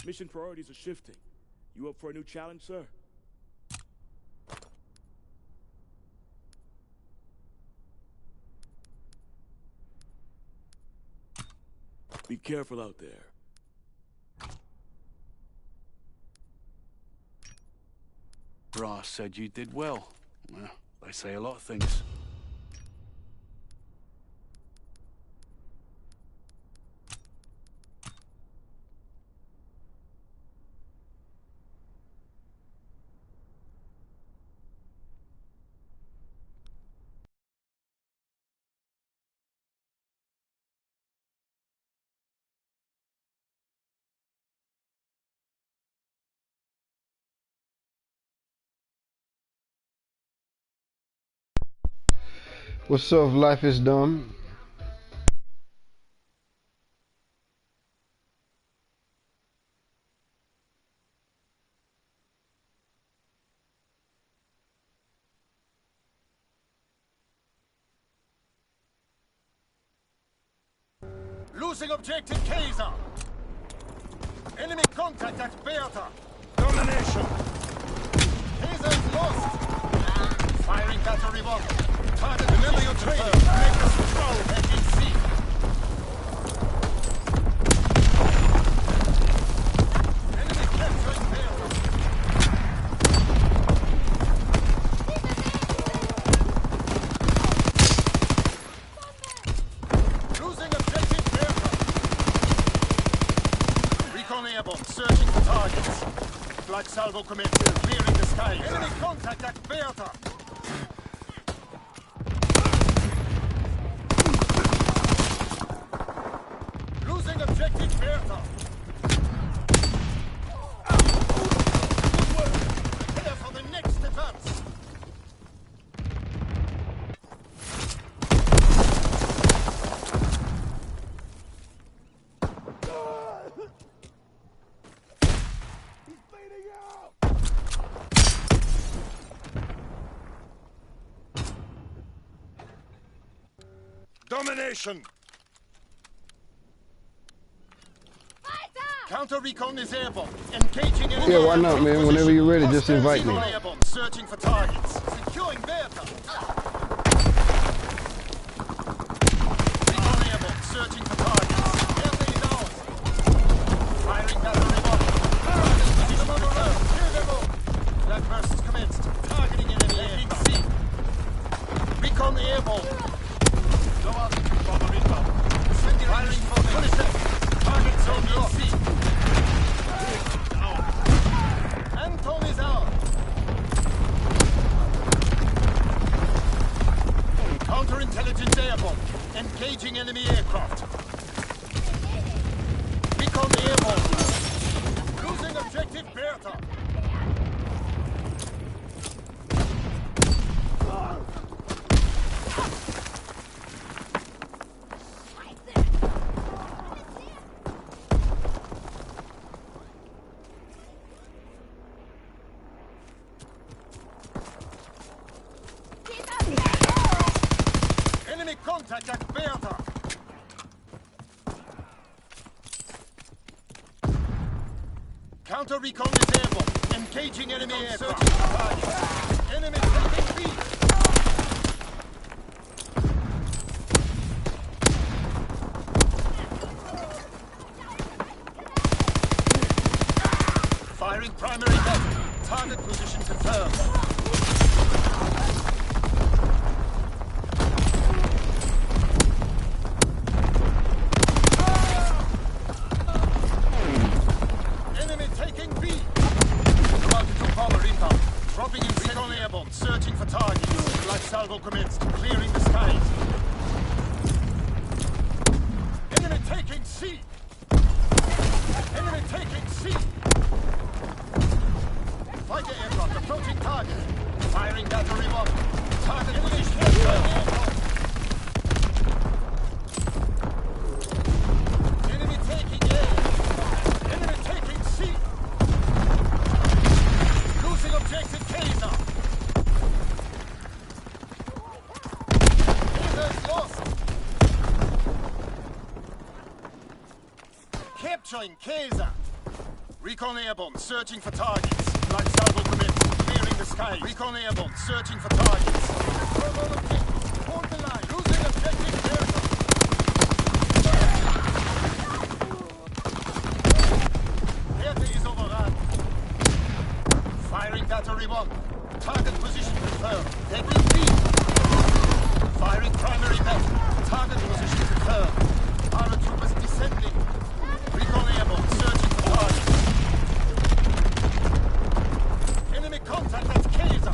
Mission priorities are shifting. You up for a new challenge, sir? Be careful out there. Brass said you did well. Well, they say a lot of things. What's up, Life is Dumb? Losing objective Kaiser. Enemy contact at Bertha. Domination! Kaiser is lost. Firing battery one. Target, remember your training. Make us control. Taking C. Enemy capturing Bertha. Losing objective Bertha. Recon airborne, searching for targets. Flight salvo commenced, clearing the skies. Enemy contact at Bertha. Losing objective Bertha. Good work. Prepare for the next advance. Domination! Counter recon is airborne. Engaging enemy. Yeah, why not, man? Whenever you're ready, just invite me. Airborne, searching for targets. Securing Bertha. Recon airborne, searching for targets. Bertha is ours. Firing battery one. Position confirmed. Kill them all. That burst is commenced. Targeting enemy aircraft. Recon airborne. Low altitude bomber inbound. Firing for the target zone lost. Anton is out. Counterintelligence airborne. Engaging enemy aircraft. Recon airborne. Losing objective Bertha. Enemy contact at Bertha. Counter recon is airborne. Engaging enemy aircraft. Enemy taking B. Firing primary gun. Target position confirmed. Enemy taking B. Multiple bomber inbound. Dropping in recon airborne. Searching for targets. Light salvo commenced. Clearing the skies. Enemy taking C. Enemy taking C. Fighter aircraft approaching target. Firing battery one. Target position confirmed. Enemy taking A. Enemy taking C. Losing objective Kaiser. Kaiser is lost. Capturing Kaiser. Recon airborne, searching for targets. Light salvo commenced. Clearing the sky. Recon airborne, searching for targets. Hold the line. Losing objective airborne. Erde is overrun. Firing battery 1. Target position confirmed. Taking B. Firing primary battery. Target position confirmed. Paratroopers descending. Recon airborne, searching for targets. Enemy contact at Kaiser.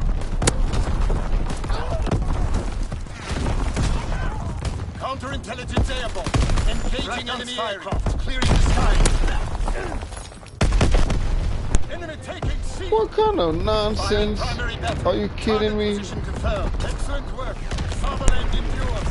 Counterintelligence airborne. Engaging enemy aircraft. Clearing the sky. Enemy taking C. What kind of nonsense? Are you kidding me? Position confirmed. Excellent work. Fatherland endures.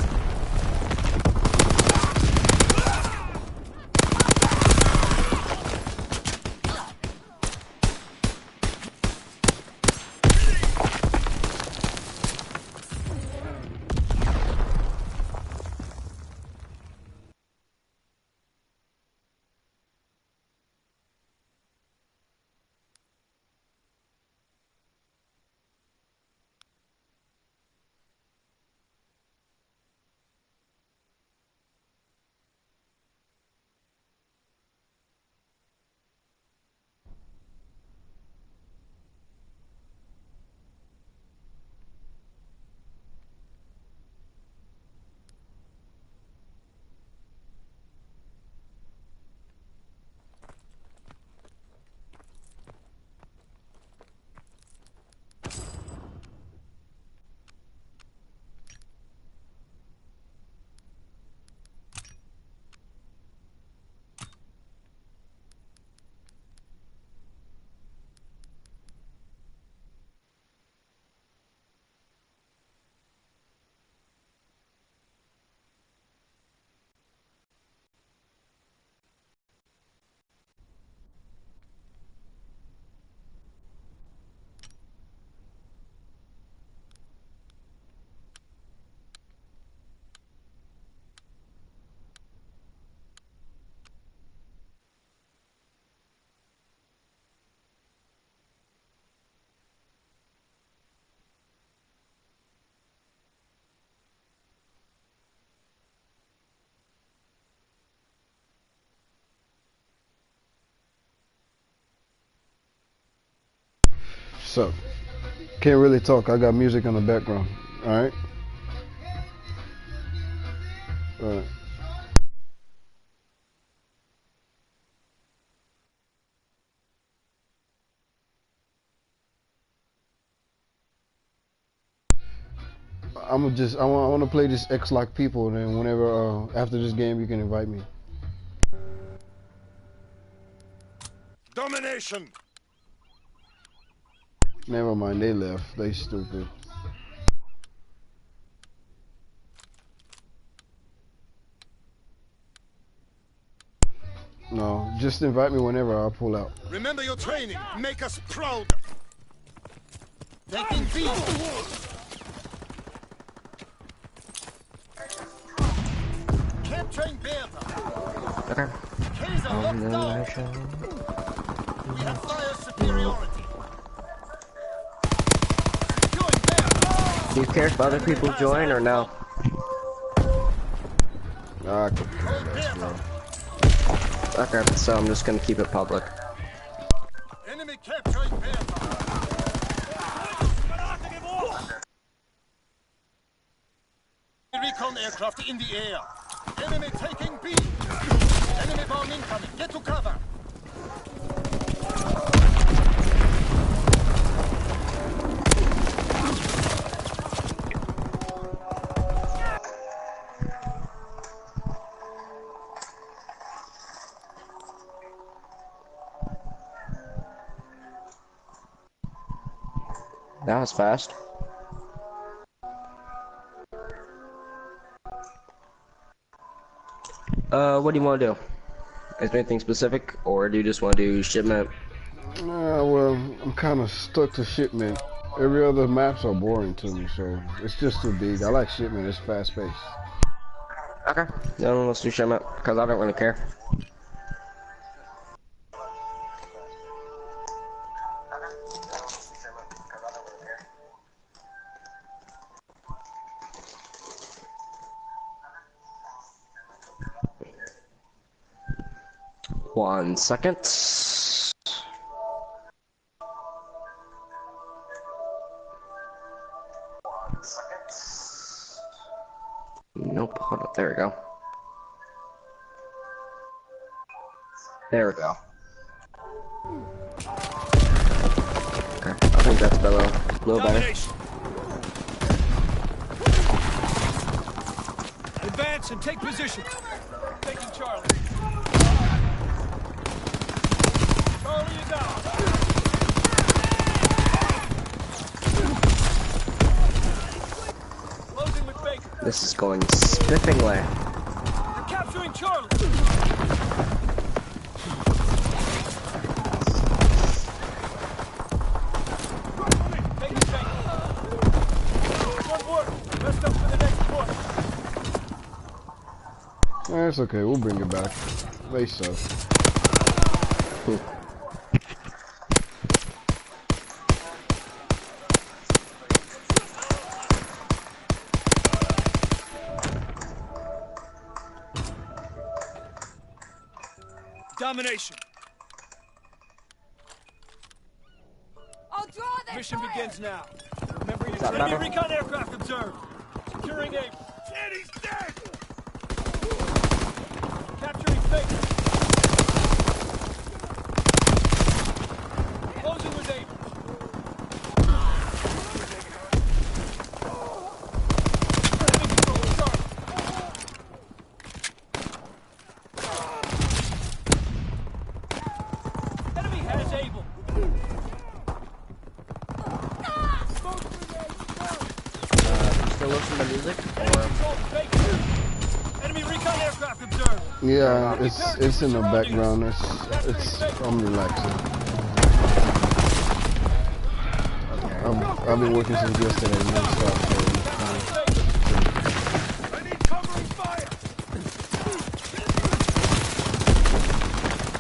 So, can't really talk. I got music in the background. Alright? Alright. I want to play this X like people, and then whenever after this game you can invite me. Domination. Never mind, they left. They stupid. No, just invite me whenever I pull out. Remember your training. Make us proud. Taking B. Capturing Beta. Okay. Kaiser locked down. We have fire superiority. Doing Beta. Do you care if other people join or no? Nah, I could care less, bro. Okay, so I'm just gonna keep it public. Enemy capturing Beta. Recon aircraft in the air. Enemy taking B. Enemy bomb incoming. Get to cover. That was fast. What do you want to do? Is there anything specific, or do you just want to do shipment? Nah, well, I'm kind of stuck to shipment. Every other maps are boring to me, so it's just too big. I like shipment. It's fast paced. Okay, then let's do shipment, because I don't really care. 1 second. Nope, hold on, there we go. There we go. Okay, I think that's better. A little better. Domination. Advance and take position. Taking Charlie. Charlie is out. Closing with Baker. This is going spiffingly. We're capturing Charlie. Taking Baker. One more. Rest up for the next push. It's okay, we'll bring it back. They suck. Domination. I'll draw that Mission fire. begins now. Remember your that enemy better? recon aircraft observed. Securing A. Shit, he's dead! Capturing Baker. Closing with A. Enemy control Charlie. Enemy has Able. Still listen to music? Enemy control Baker. Enemy recon aircraft observed. Yeah, it's in the background. It's I'm relaxing. I've been working since yesterday, non-stop, so it's fine. I need covering fire.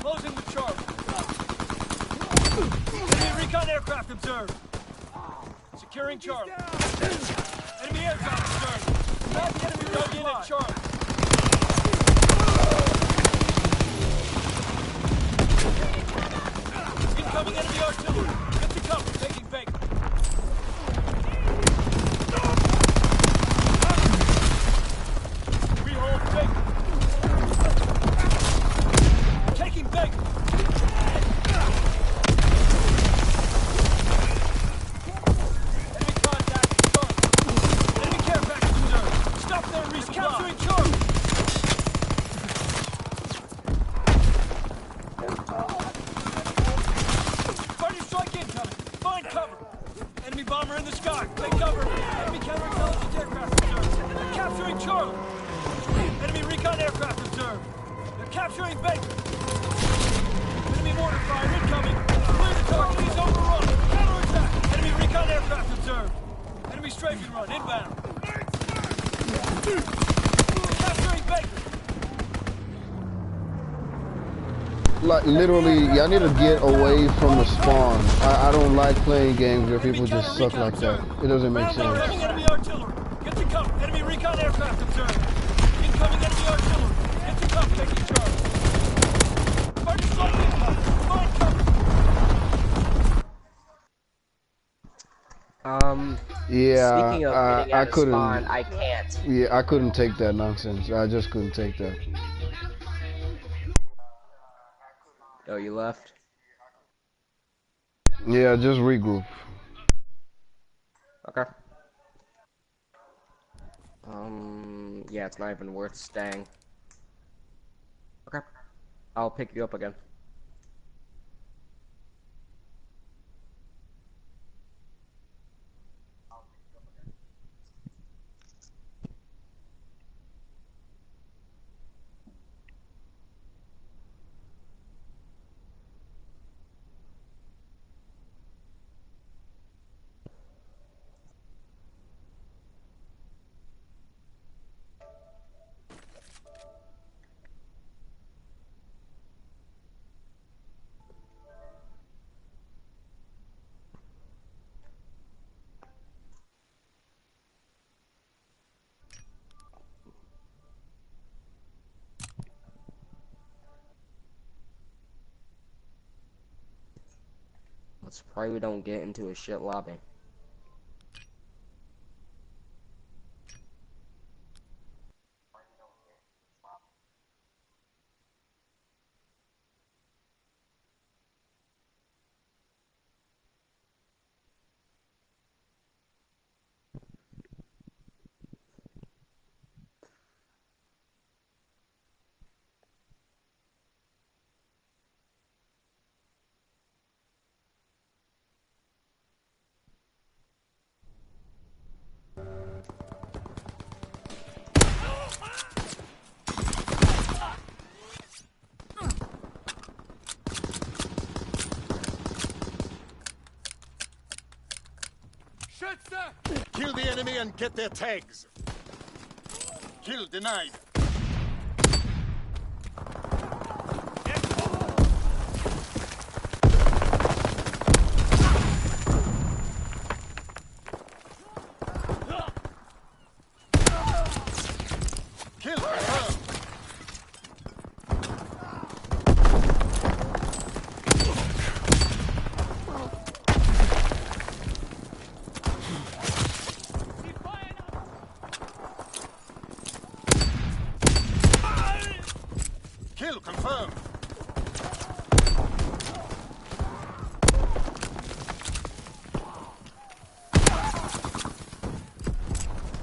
Closing with Charlie. Enemy recon aircraft observed. Securing Charlie. Enemy aircraft observed. Not the enemy dug in at Charlie. Incoming enemy artillery. Get to cover. Taking Baker. We hold Baker. Taking Baker. Enemy contact. Charlie. Enemy care package observed. Stop their resupply. Capturing Charlie. Fighter strike incoming. Find cover. Enemy bomber in the sky. Take cover. Enemy counterintelligence aircraft observed. They're capturing Charlie. Enemy recon aircraft observed. They're capturing Baker. Enemy mortar fire incoming. Clear the target. He's overrun. Counterattack. Enemy recon aircraft observed. Enemy strafing run inbound. They're capturing Baker. Like literally, y'all need to get away from the spawn. I don't like playing games where people just suck like that. It doesn't make sense. Incoming enemy artillery. Get to cover. Enemy recon aircraft observed. Incoming enemy artillery. Get to cover. Taking charge. Fighter strike incoming. Find cover. Yeah, Speaking of getting I out of couldn't. spawn, I can't. Yeah, I couldn't take that nonsense. I just couldn't take that. Oh, you left? Yeah, just regroup. Okay. Yeah, it's not even worth staying. Okay. I'll pick you up again. Let's pray we don't get into a shit lobby. Kill the enemy and get their tags. Kill denied. Kill confirmed. Kill confirmed.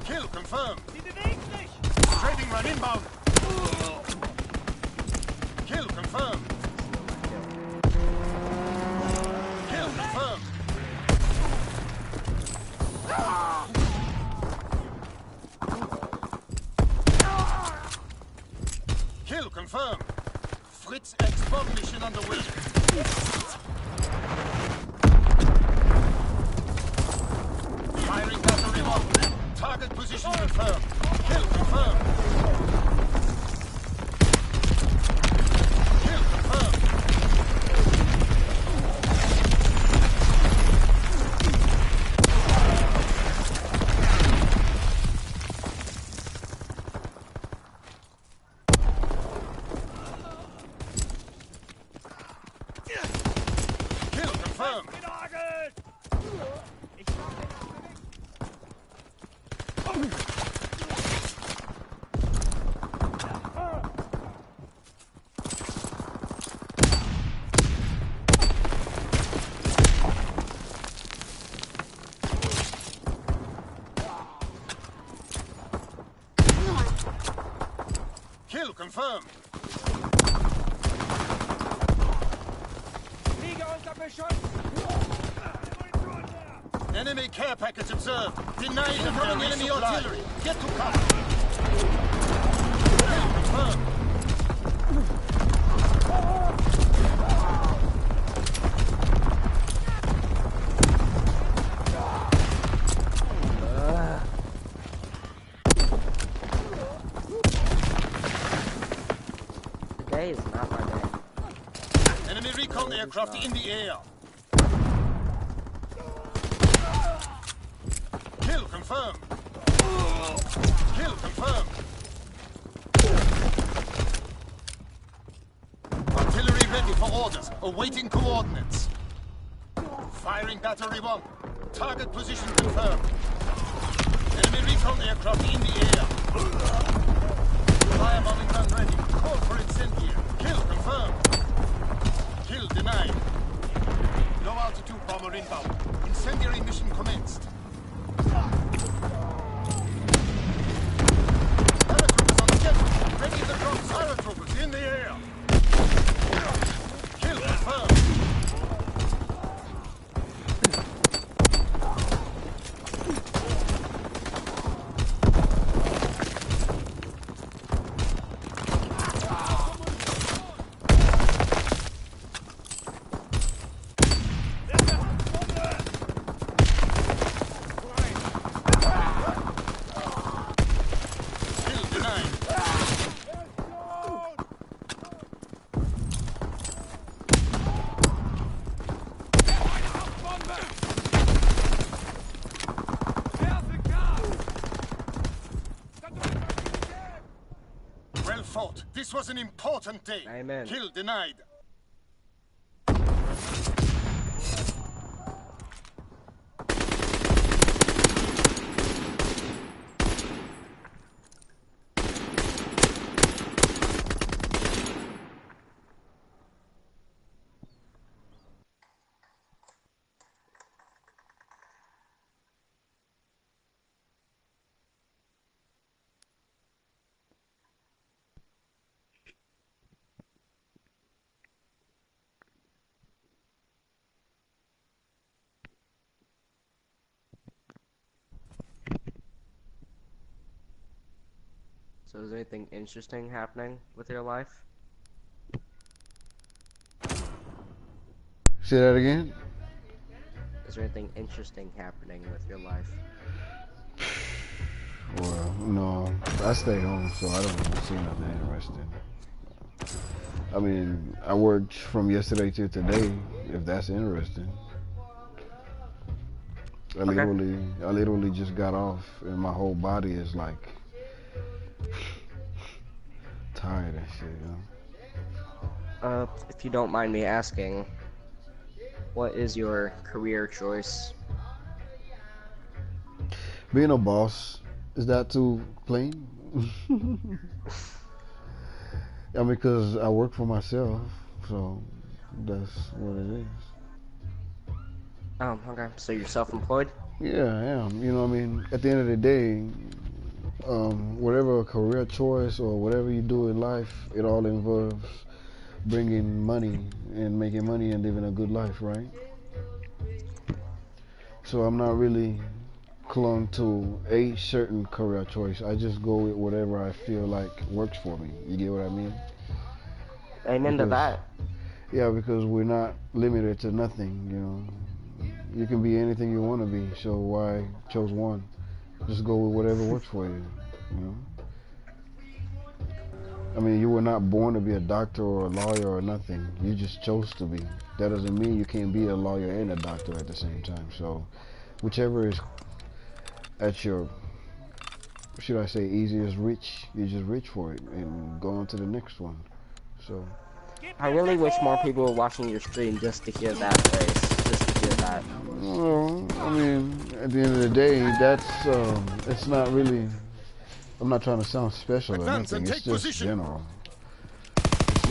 Kill confirmed. Trading run inbound. Kill confirmed. Kill confirmed. Kill confirmed. Fritz X-bomb mission underway. Firing battery one. Target position confirmed. Kill confirmed. Kill confirmed. Kill confirmed. Kill confirmed. Enemy care package observed. Denied incoming enemy artillery. Get to cover. Kill confirmed. Today is not my day. Enemy recon aircraft in the air. Kill confirmed. Kill confirmed. Artillery ready for orders. Awaiting coordinates. Firing battery one. Target position confirmed. Enemy recon aircraft in the air. Firebombing gun ready. Call for incendiary. Kill confirmed. Kill denied. Low altitude bomber inbound. Incendiary mission commenced. Paratroopers on schedule. Ready to drop paratroopers in the air. Kill confirmed. Kill denied. Well fought. This was an important day. Amen. Kill denied. So is there anything interesting happening with your life? Say that again? Is there anything interesting happening with your life? Well, no, I stay home, so I don't see nothing interesting. I mean, I worked from yesterday to today, if that's interesting. I literally just got off, and my whole body is like tired and shit, you know? If you don't mind me asking, what is your career choice? Being a boss, is that too plain? Yeah, because I work for myself, so that's what it is. Okay. So you're self-employed? Yeah, I am. You know what I mean? At the end of the day, whatever career choice or whatever you do in life, it all involves bringing money and making money and living a good life, right? So I'm not really clung to a certain career choice. I just go with whatever I feel like works for me. You get what I mean? Amen to Because that. yeah, because we're not limited to nothing, you know. You can be anything you want to be, so why chose one? Just go with whatever works for you, you know. I mean, you were not born to be a doctor or a lawyer or nothing. You just chose to be. That doesn't mean you can't be a lawyer and a doctor at the same time. So, whichever is at your, should I say, easiest reach, you just reach for it and go on to the next one. So, I really wish more people were watching your stream just to hear that phrase. Just to hear that. well, I mean, at the end of the day, it's not really. I'm not trying to sound special or Advance nothing. and It's take just position. general.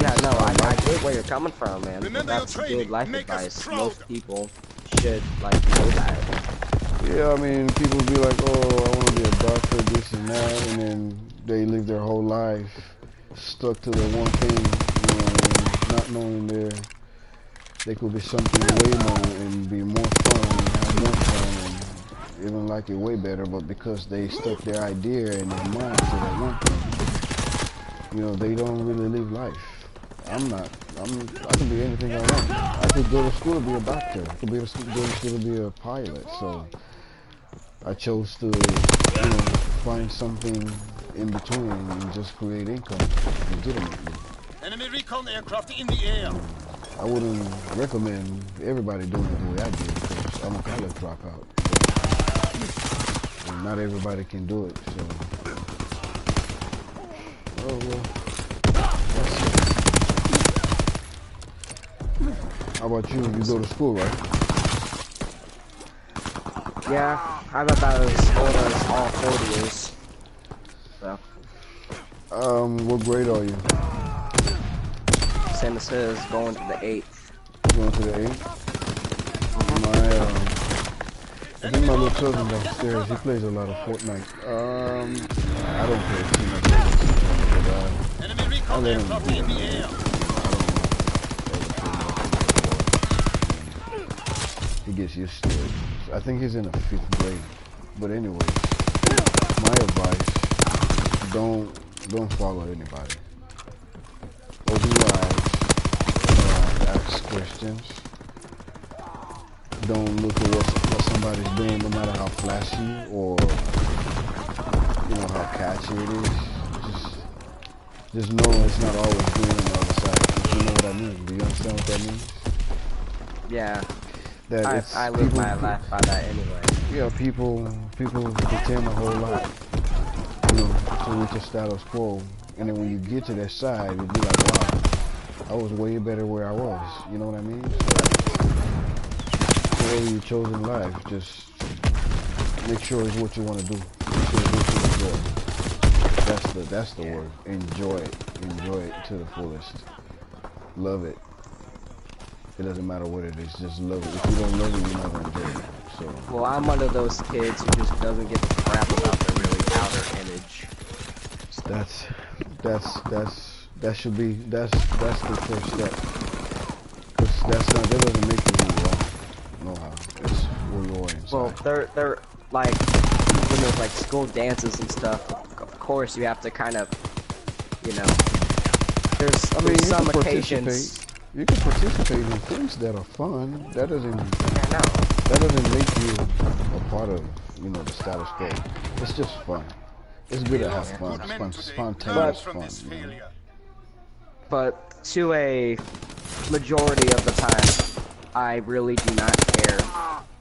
Yeah, no, I get where you're coming from, man. Remember That's your good training. life Make us advice. proud. Most people should, like, know that. Yeah, I mean, people be like, oh, I want to be a doctor, this and that, and then they live their whole life stuck to the one thing, you know what I mean? Not knowing they could be something way more and be more fun and have more fun and even like it way better, but because they stuck their idea in their mind to that one thing, you know, they don't really live life. I can be anything I want. I could go to school to be a doctor. I could go to school to be a pilot. So I chose to, you know, find something in between and just create income legitimately. Enemy recon aircraft in the air. I wouldn't recommend everybody doing it the way I did because I'm a college dropout. So, and not everybody can do it. So, oh well. How about you? You go to school, right? Yeah, I'm about as old as all 4 years. So, What grade are you? same as his, going to the 8th. Going to the 8th? I think my little cousin downstairs, he plays a lot of Fortnite. I don't play too much of it, Enemy I recon let him aircraft do in the it. air. He gets used to it. I think he's in the 5th grade. But anyways, my advice, don't follow anybody. Open your eyes, ask questions. Don't look at what somebody's doing, no matter how flashy or you know how catchy it is. Just know it's not always green on the other side. If you know what I mean. Do you understand what that means? Yeah, That it's I live my life by that anyway. Yeah, people pretend a whole lot, you know, to reach a status quo, and then when you get to that side, you'll be like, wow, I was way better where I was. You know what I mean? So, whatever you chose in life, just make sure it's what you want to do. Make sure it's what you enjoy. That's the word. Enjoy it. Enjoy it to the fullest. Love it. It doesn't matter what it is, just love it. If you don't love it, you're not gonna enjoy it. So. Well, I'm one of those kids who just doesn't give a crap about the really outer image. That should be that's the first step. Cause that doesn't make you who you are. No how. It's who you are inside. Well, they're like when there's like school dances and stuff. Of course, you have to kind of, you know, there's you some can occasions. participate. You can participate in things that are fun. That doesn't make you a part of, you know, the status quo. It's just fun. It's good to have fun. Spontaneous fun. You know? But to a majority of the time, I really do not care.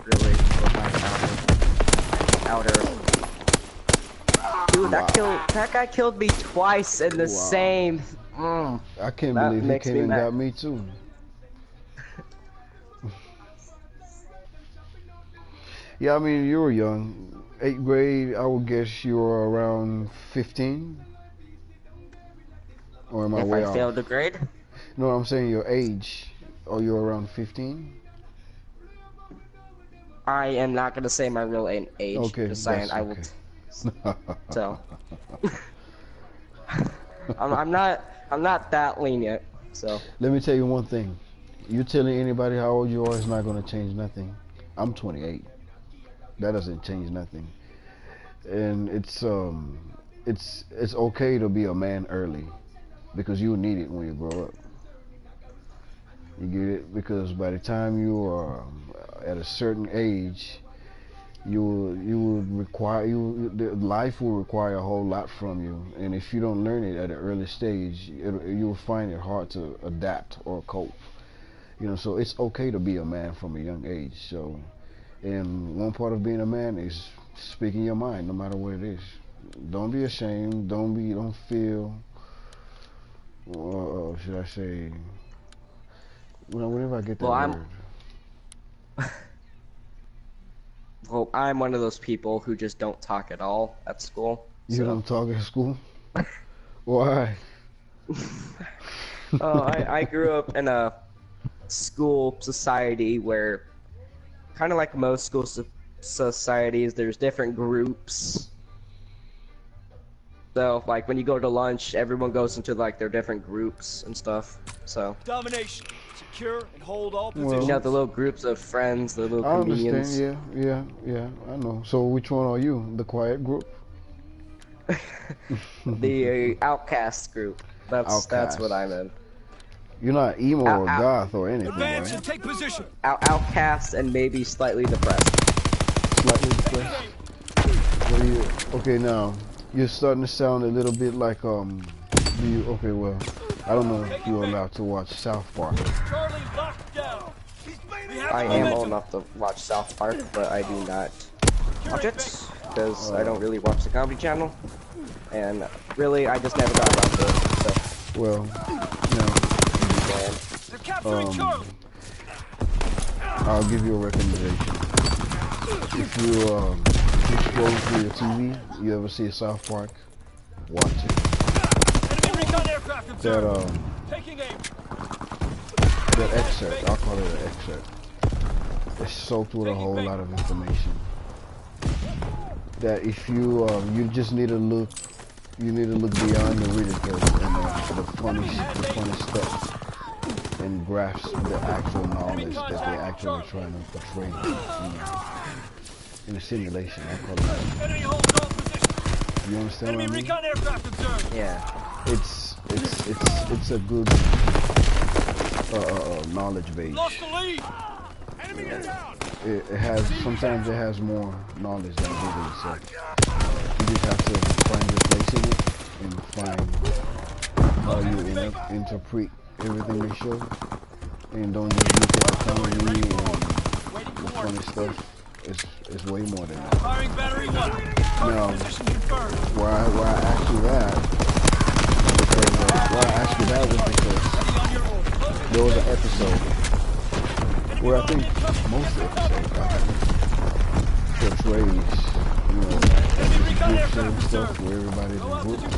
Really, with my outer. Dude, that guy killed me twice in the same. I can't That believe he makes came me and mad. got me too. Yeah, I mean, you were young. 8th grade, I would guess you were around 15? Or am I If way I off? failed a grade, No, I'm saying your age. Are you around 15? I am not gonna say my real age. Okay, Just saying, that's I will. okay. So, I'm not that lenient. So. Let me tell you one thing. You telling anybody how old you are is not going to change nothing. I'm 28. That doesn't change nothing. And it's okay to be a man early because you need it when you grow up. You get it? Because by the time you are at a certain age, life will require a whole lot from you, and if you don't learn it at an early stage, you will find it hard to adapt or cope. You know, so it's okay to be a man from a young age. So, and one part of being a man is speaking your mind, no matter what it is. Don't be ashamed. Don't feel. Should I say? Whenever I get that word. Well, I'm one of those people who just don't talk at all at school. You don't talk at school? Why? Oh, I grew up in a school society where, kind of like most school societies, there's different groups. So, like, when you go to lunch, everyone goes into, like, their different groups and stuff, so. Domination. Secure and hold all Well, positions. You know, the little groups of friends, the little I comedians. understand, yeah, I know. So which one are you? The quiet group? The outcast group. That's what I'm in. You're not emo or goth or anything, Advance right? and take position. Outcast and maybe slightly depressed. Slightly depressed. Okay, now you're starting to sound a little bit like okay, well, I don't know if you're allowed to watch South Park. Charlie locked down. I am old enough to watch South Park, but I do not watch it because I don't really watch the Comedy Channel, and really I just never got around to it. So. Well, They're capturing Charlie. I'll give you a recommendation. If you scroll through your TV, you ever see a South Park, watch it. Enemy recon aircraft observed. Taking aim. That excerpt, I'll call it an excerpt. It's soaked with a whole lot of information. That if you just need to look, beyond the ridicule and the funny stuff, and grasp the actual knowledge that they're actually trying to portray, in a simulation. I call it that. Enemy holds all positions. You understand Enemy what I mean? recon aircraft observed. Yeah. It's a good knowledge base. Lost the lead. Enemy down. Sometimes it has more knowledge than Google itself. You just have to find your place in it and find how you interpret everything they show, and don't just look at the comedy and the funny stuff. It's way more than that. Firing battery 1. Now, Position confirmed. why I asked you that? Why I asked you that was because there was an episode where I think most episodes portrays, group show stuff where everybody's in groups.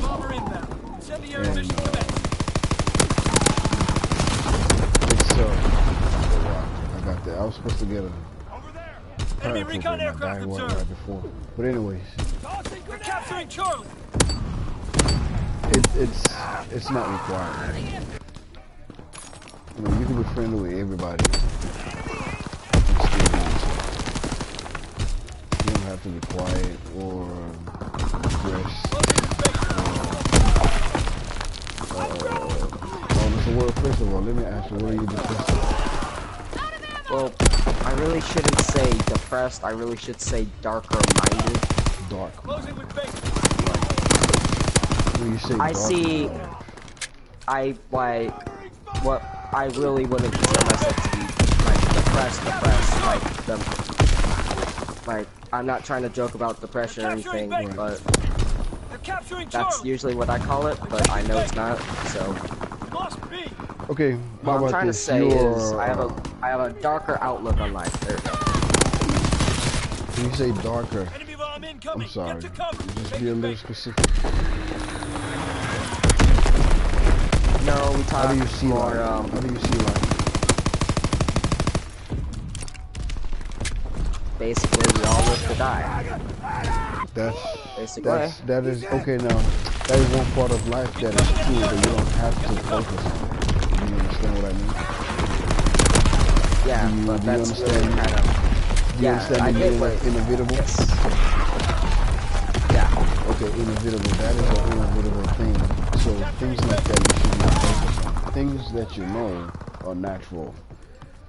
I got that. I was supposed to get a paraphrase in my dialogue right before. But anyways, They're capturing Charlie. it's not required. You can be friendly with everybody. You don't have to be quiet or dress so well, first of all, let me ask you, what are you depressed about? Well, I really shouldn't say depressed. I really should say darker minded. Dark. Closing with bacon. When you say I dark, see. I like what I really wouldn't consider myself to be like depressed. Like I'm not trying to joke about depression or anything, but They're capturing that's Charlie. usually what I call it. But I know it's not. So Lost B. okay, what how I'm about trying to this? say You're, is I have a darker outlook on life. There we go. when you say darker, Enemy bomb incoming. I'm sorry, Get to cover. just Take be a it little back. specific. No, we How talk do you see more. life? How do you see life? Basically, we all live to die. That is okay. Now, that is one part of life that is true, but you don't have to focus on it. You understand what I mean? Yeah, but do you that's understand? really kind of. Do you understand I the get meaning what. of inevitable? Yes. Yeah. Okay, inevitable. That is an inevitable thing. So things like that you should not focus on. Things that you know are natural,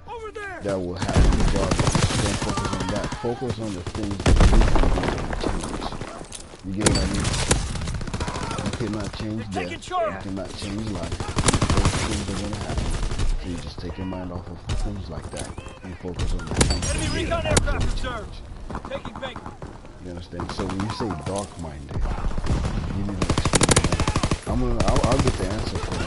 Over there. that will happen regardless. Don't focus on that. Focus on the things that you can do and change. You get what I mean? You cannot change They're death. taking Charlie. You cannot change life. Those things are going to happen. So you just take your mind off of things like that and focus on the things that Enemy you recon can aircraft change. observed. Taking bacon. You understand? So when you say dark-minded, you need to explain that. I'll get the answer for you.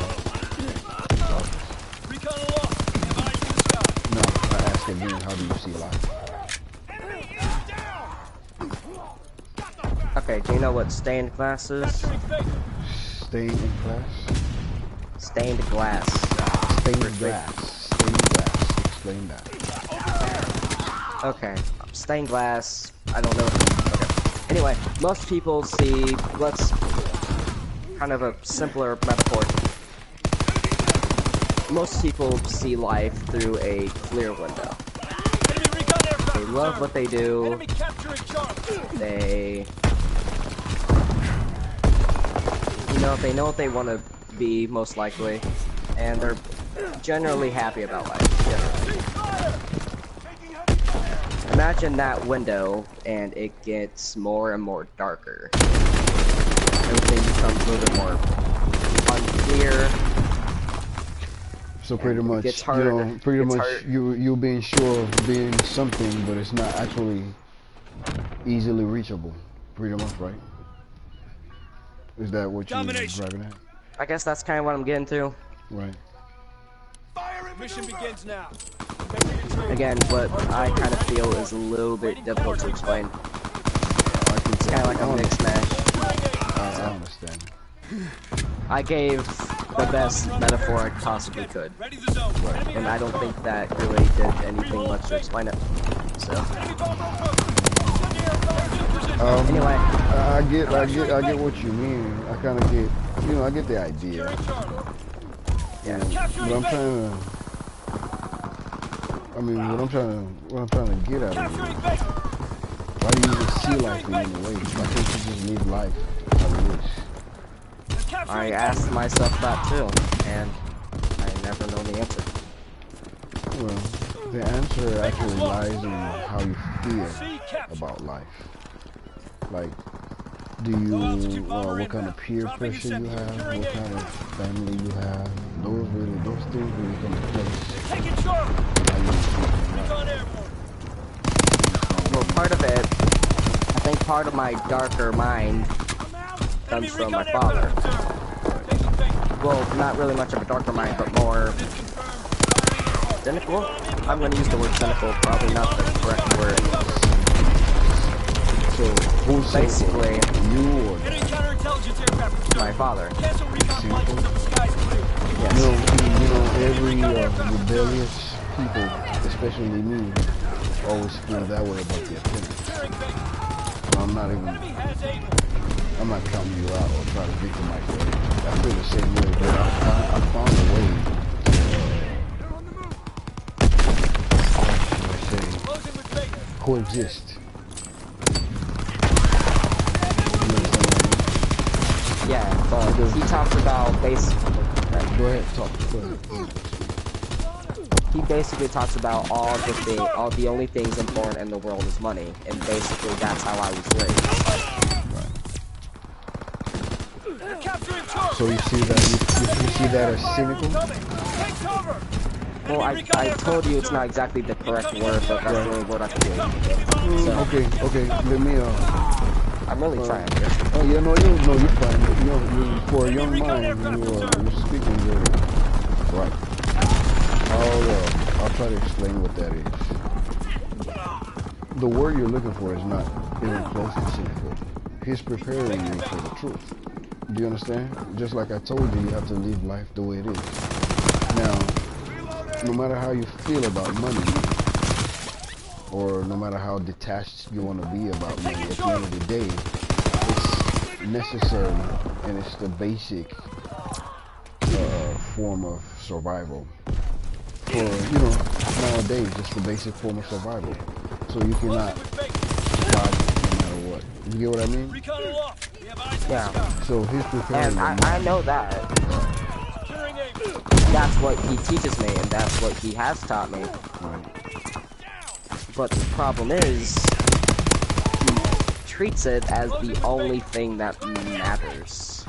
Darkness. Recon aloft. Have eyes in the sky. No, I ask again, how do you see life? Okay, do you know what stained glass is? Capturing bacon. Staying in class? Stained glass. Stained glass. Stained glass. Explain that. Okay, stained glass. I don't know. Okay. Anyway, most people see. Let's kind of a simpler metaphor. Most people see life through a clear window. Enemy recon aircraft They love what they do. Enemy capturing Charlie. They know what they want to be, most likely, and they're generally happy about life. Generally. Imagine that window, and it gets more and more darker. Everything becomes a little bit more unclear. So pretty much, gets harder. pretty It's much hard. you being sure of being something, but it's not actually easily reachable. Pretty much, right? Is that what you're driving at? I guess that's kind of what I'm getting to. Right. Mission begins now. Again, what I kind of feel is a little bit difficult to explain. It's kind of like a mix mash. I understand. I gave the best metaphor I possibly could, Ready the zone. Enemy and I don't think that really did anything much to explain it. So, enemy bomber approaching. Send the aircraft in position. anyway, I get what you mean. I kind of get, I get the idea. Securing Charlie. yeah. But Capturing I'm bacon. trying to. I mean, what I'm trying to get at is, Capturing bacon. why do you even see life in any way? Why can't you just live life how it is? I asked myself that too, and I never know the answer. Well, the answer actually lies in how you feel about life. Like, do you, what kind of peer pressure you have, what kind of family you have, those things really come into place. Taking Charlie. How you feel about Recon life. airborne. Well, part of it, I think part of my darker mind Enemy comes from my recon father. aircraft observed. Taking bacon. Well, not really much of a darker mind, but more cynical. I'm going to use the word cynical, probably not the correct word. So, who's Basically, you or Enemy counterintelligence aircraft observed. my father. Cancel recon flights until the sky's clear. Yes. every rebellious people, especially me, always feel that way about their parents. Securing bacon. I'm not Enemy has able. I'm not counting you out or trying to victimize you. I feel the same way, but I found a way to, Closing with bacon. coexist. You understand what I mean? Yeah. But he talks about basically. Go ahead, talk. Go ahead. He basically talks about all the only things important in the world is money, and basically that's how I was raised. They're capturing Charlie. So you see that as cynical? Take cover. Well, I told you it's not exactly the correct word, but that's the only word I can do. So, Okay, let me I'm really trying. oh yeah, no, you're fine. You for a young mind, you're speaking very right. I'll try to explain what that is. The word you're looking for is not even close to cynical. He's preparing you for the truth. Do you understand? Just like I told you, you have to live life the way it is. Now, no matter how you feel about money, or no matter how detached you want to be about money, at the end of the day, it's necessary and it's the basic form of survival. For, nowadays, it's the basic form of survival. So you cannot survive no matter what. You get what I mean? Yeah. So he's preparing. And I know that. That's what he teaches me, and that's what he has taught me. Right. But the problem is, he treats it as the only thing that matters.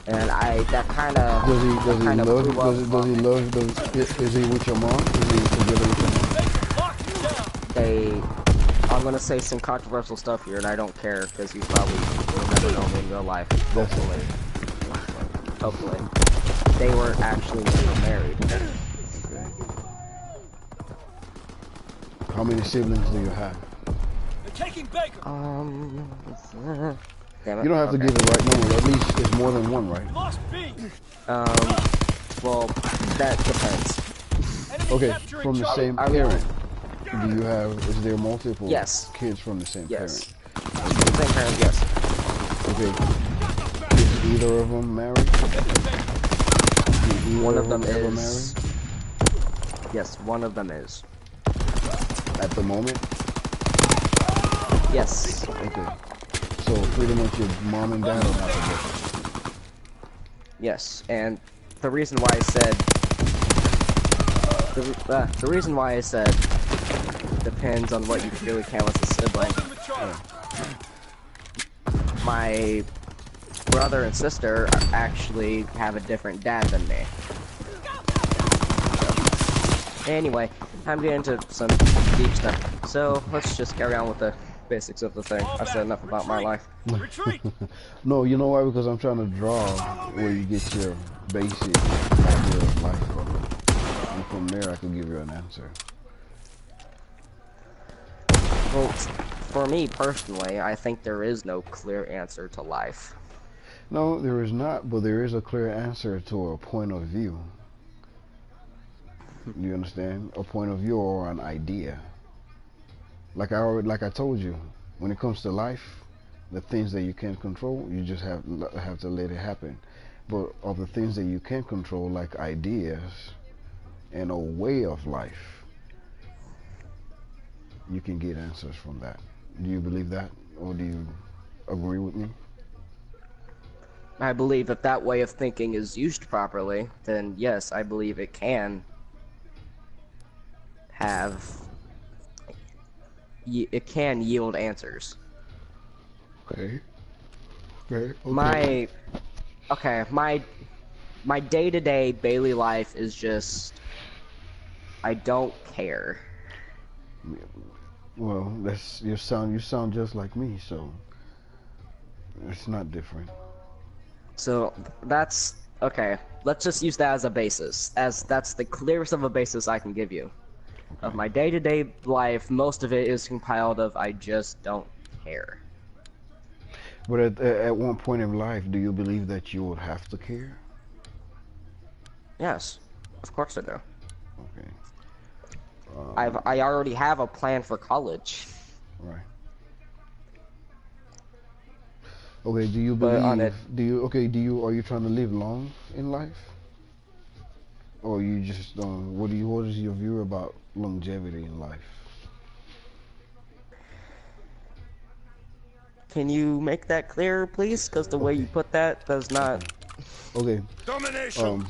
And that kind of Does he love? Is he with your mom? Is he together with your mom? I'm gonna say some controversial stuff here, and I don't care because you probably will never know me in real life. Hopefully, they were actually never married. Okay. How many siblings do you have? Damn it. You don't have to give the right number. At least it's more than one, right? Well, that depends. Okay, from the same parent. Do you have? Is there multiple kids from the same parent? The same parent, yes. Okay. Is either of them married? One of them ever is. Married? Yes, one of them is. At the moment? Yes. Okay. So pretty much your mom and dad are not together. Yes, and the reason why I said the reason why I said depends on what you really count as a sibling. My brother and sister actually have a different dad than me. Anyway, I'm getting into some deep stuff, so let's just carry on with the basics of the thing. I've said enough about my life. No, you know why? Because I'm trying to draw where you get your basic idea of life from. And from there I can give you an answer. Well, for me personally, I think there is no clear answer to life. No, there is not, but there is a clear answer to a point of view. Do you understand? A point of view or an idea. Like I told you, when it comes to life, the things that you can't control, you just have to let it happen. But of the things that you can control, like ideas and a way of life, you can get answers from that. Do you believe that, or do you agree with me? I believe if that way of thinking is used properly, then yes, I believe it can yield answers. Okay. My day-to-day daily life is just I don't care. Well, you sound just like me, so it's not different. So that's okay. Let's just use that as a basis, as that's the clearest of a basis I can give you. Okay. Of my day-to-day life, most of it is compiled of I just don't care. But at one point in life, do you believe that you would have to care? Yes, of course I do. Okay. I already have a plan for college. Right. Okay. Do you believe? Are you trying to live long in life? Or you just what is your view about longevity in life? Can you make that clearer, please? Because the way you put that does not. Okay. Domination.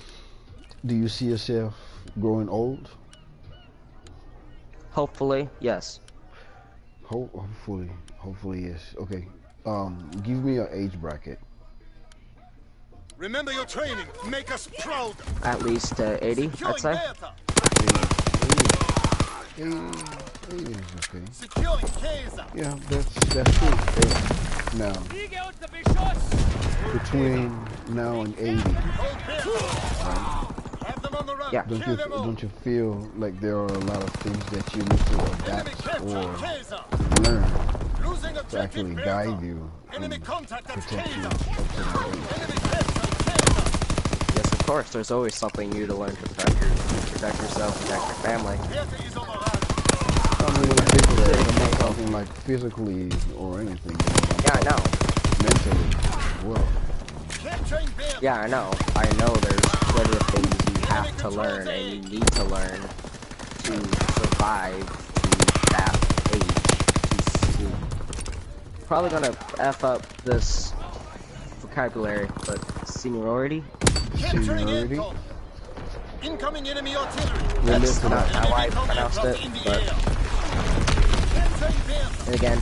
Do you see yourself growing old? Hopefully, yes. Hopefully yes. Okay. Give me your age bracket. Remember your training. Make us proud. At least 80, I'd say. Beta. 80 is okay. Securing Kaiser. Yeah, that's good. Okay. Now, between now and 80, Have them on the run. Yeah. Kill them all. don't you feel like there are a lot of things that you need to Enemy adapt capture or Kaiser. learn Losing to objective actually Beta. guide you Enemy and contact at protect you Kaiser. up to that age? Enemy capture Kaiser. Yes, of course. There's always something new to learn to protect yourself, protect your family. Beta is overrun. I mean, when I think of that, I'm not talking like physically or anything. Yeah, I know. Mentally, well, Capturing Beta. Yeah, I know. I know there's plenty of things you have to learn and you need to learn to survive to that age. Probably gonna F up this vocabulary, but seniority? Capturing seniority. Anton. Incoming enemy artillery. That's not how I Enemy pronounced aircraft it, in the but air. Capturing Beta. and again,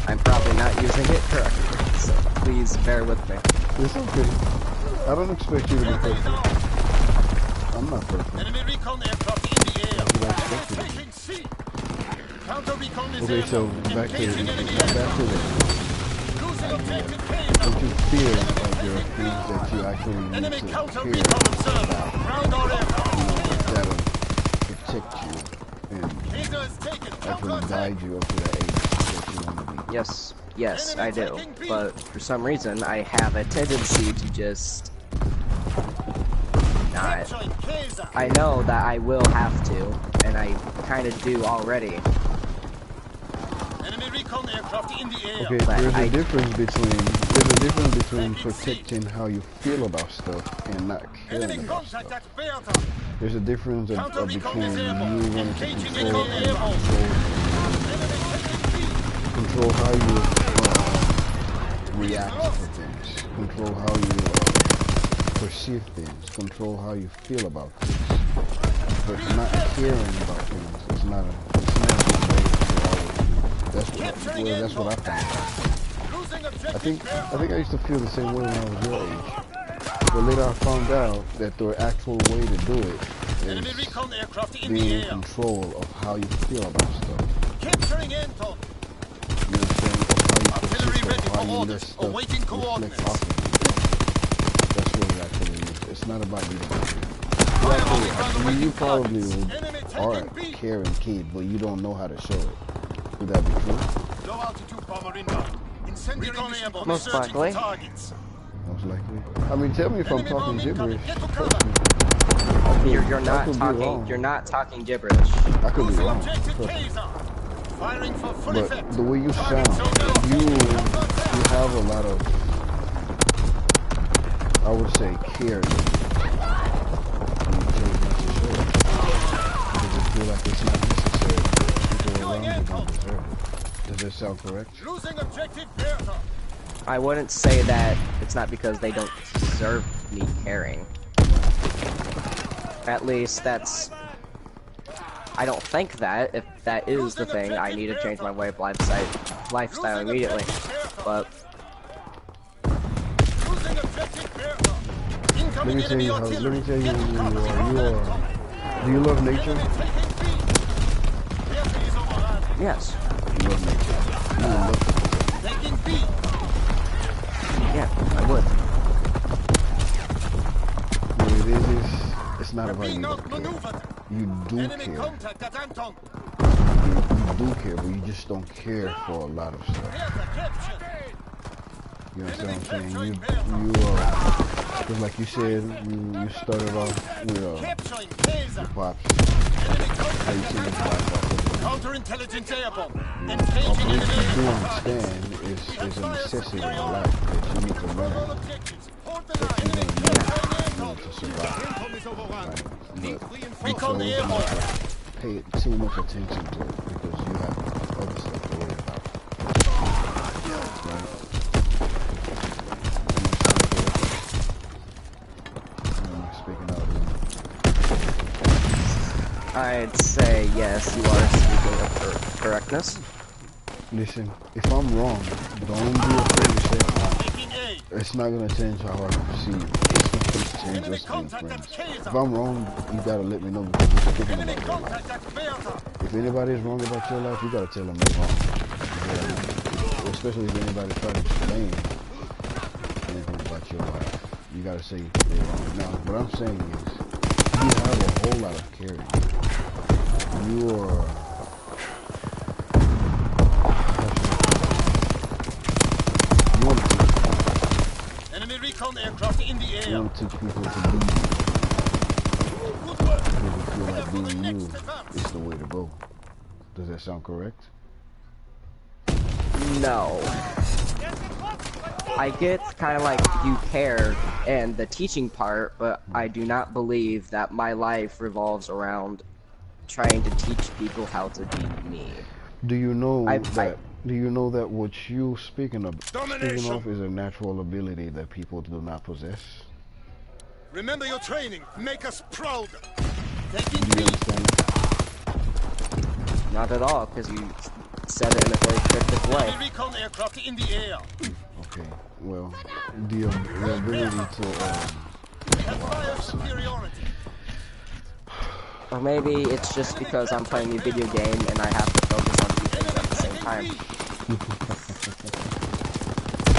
I'm probably not using it correctly, so please bear with me. It's okay. I don't expect you to be Beta is perfect. ours. I'm not perfect. Enemy recon aircraft in the air. That's what I Enemy expected. taking C. Counter recon is Okay, so airborne. back to Engaging enemy it. aircraft. Losing objective Kaiser. Don't you feel like there are things that you actually need Enemy to counter care recon observed. about Ground our aircraft. that'll protect you and Kaiser is taken. actually Counter attack. guide you up to that age that you want to be? Yes, I do. But for some reason, I have a tendency to just not. Capturing Kaiser. I know that I will have to, and I kind of do already. Enemy recon aircraft in the air. Okay, But there's I- a difference between protecting how you feel about stuff and not caring Enemy about contact stuff. at Beta. There's a difference Counter between recon you is airborne. wanting to Engaging control enemy airborne. Enemy taking B. control how you react to things, control how you perceive things, control how you feel about things. But not caring about things, it's not a good way to always do. That's what I found. Losing I objective think Beta. I used to feel the same way when I was your age. But later I found out that the actual way to do it Enemy is recon aircraft in being the in air. control of how you feel about stuff. Capturing Anton. You understand? Of how you Artillery perceive ready stuff, for how you let orders. stuff Awaiting reflect coordinates. off of you. That's what it actually is. It's not about you. You probably are a caring kid, but you don't know how to show it. Would that be true? Low altitude bomber inbound. Incendiary airborne. Most Searching for likely. targets. Most likely. I mean, tell me if I'm Enemy talking bomb incoming. gibberish. Get to Trust cover. me. I could- You're I not could be talking. wrong. You're not talking gibberish. I could be Losing wrong. objective Trust me. Kaiser. Firing for full But effect. the way you sound, Target zone you located. have a lot of, I would say, care. And you chose not to show it because you feel like it's not necessary. People around you don't deserve it. Does that sound correct? Losing objective Bertha. I wouldn't say that it's not because they don't deserve me caring. At least that's. I don't think that. If that is the thing, I need to change my way of lifestyle immediately. But Losing objective Bertha. Let Incoming me tell enemy you artillery. let me tell you Get to who cover. you are. Do you love nature? Enemy taking B. Bertha is overrun. yes, You love nature. You love it. Taking B. yeah, I would. What it is, it's not We're about you being don't care. outmaneuvered. You do Enemy care. contact at Anton. You do care, but you just don't care for a lot of stuff. Bertha captured. You understand what I'm saying? Because like you said, you started off with Capturing Kaiser. pops. Enemy How you contact seen at the Anton. pops off of them. Counterintelligence airborne. What Engaging you enemy do aircraft. understand is a necessity in life that you need to All learn objectives. Hold the that line. you're Enemy going to capturing need Anton. to survive. Anton is overrun. Right? But Recon you airborne. pay too much attention to it because you have other stuff to worry about. right? Am I speaking out of I'd say yes, you are speaking of correctness. Listen, if I'm wrong, don't be afraid to say I'm wrong. Taking A. It's not gonna change how I perceive you. It's not gonna change us being friends. If I'm wrong, you gotta let me know because we're speaking Enemy about your life. contact at Bertha. If anybody's wrong about your life, you gotta tell them they're wrong. Yeah. Especially if anybody tries to explain anything about your life, you gotta say they're wrong. Now, what I'm saying is, you have a whole lot of character. You are. You want to teach, Enemy recon aircraft in the you air. want to teach people to be you. Good work. Because you feel like being you is the way to go. Does that sound correct? No. I get kind of like you care and the teaching part, but I do not believe that my life revolves around trying to teach people how to be me. Do you know I- do you know that what you speaking of Domination. is a natural ability that people do not possess? Remember your training. Make us proud. Taking Do you B. understand? Not at all, because you said it in a very cryptic way. Enemy recon aircraft in the air. Okay. Well, the ability to We have fire superiority. Or maybe it's just because I'm playing a video game and I have to focus on two things at the same time.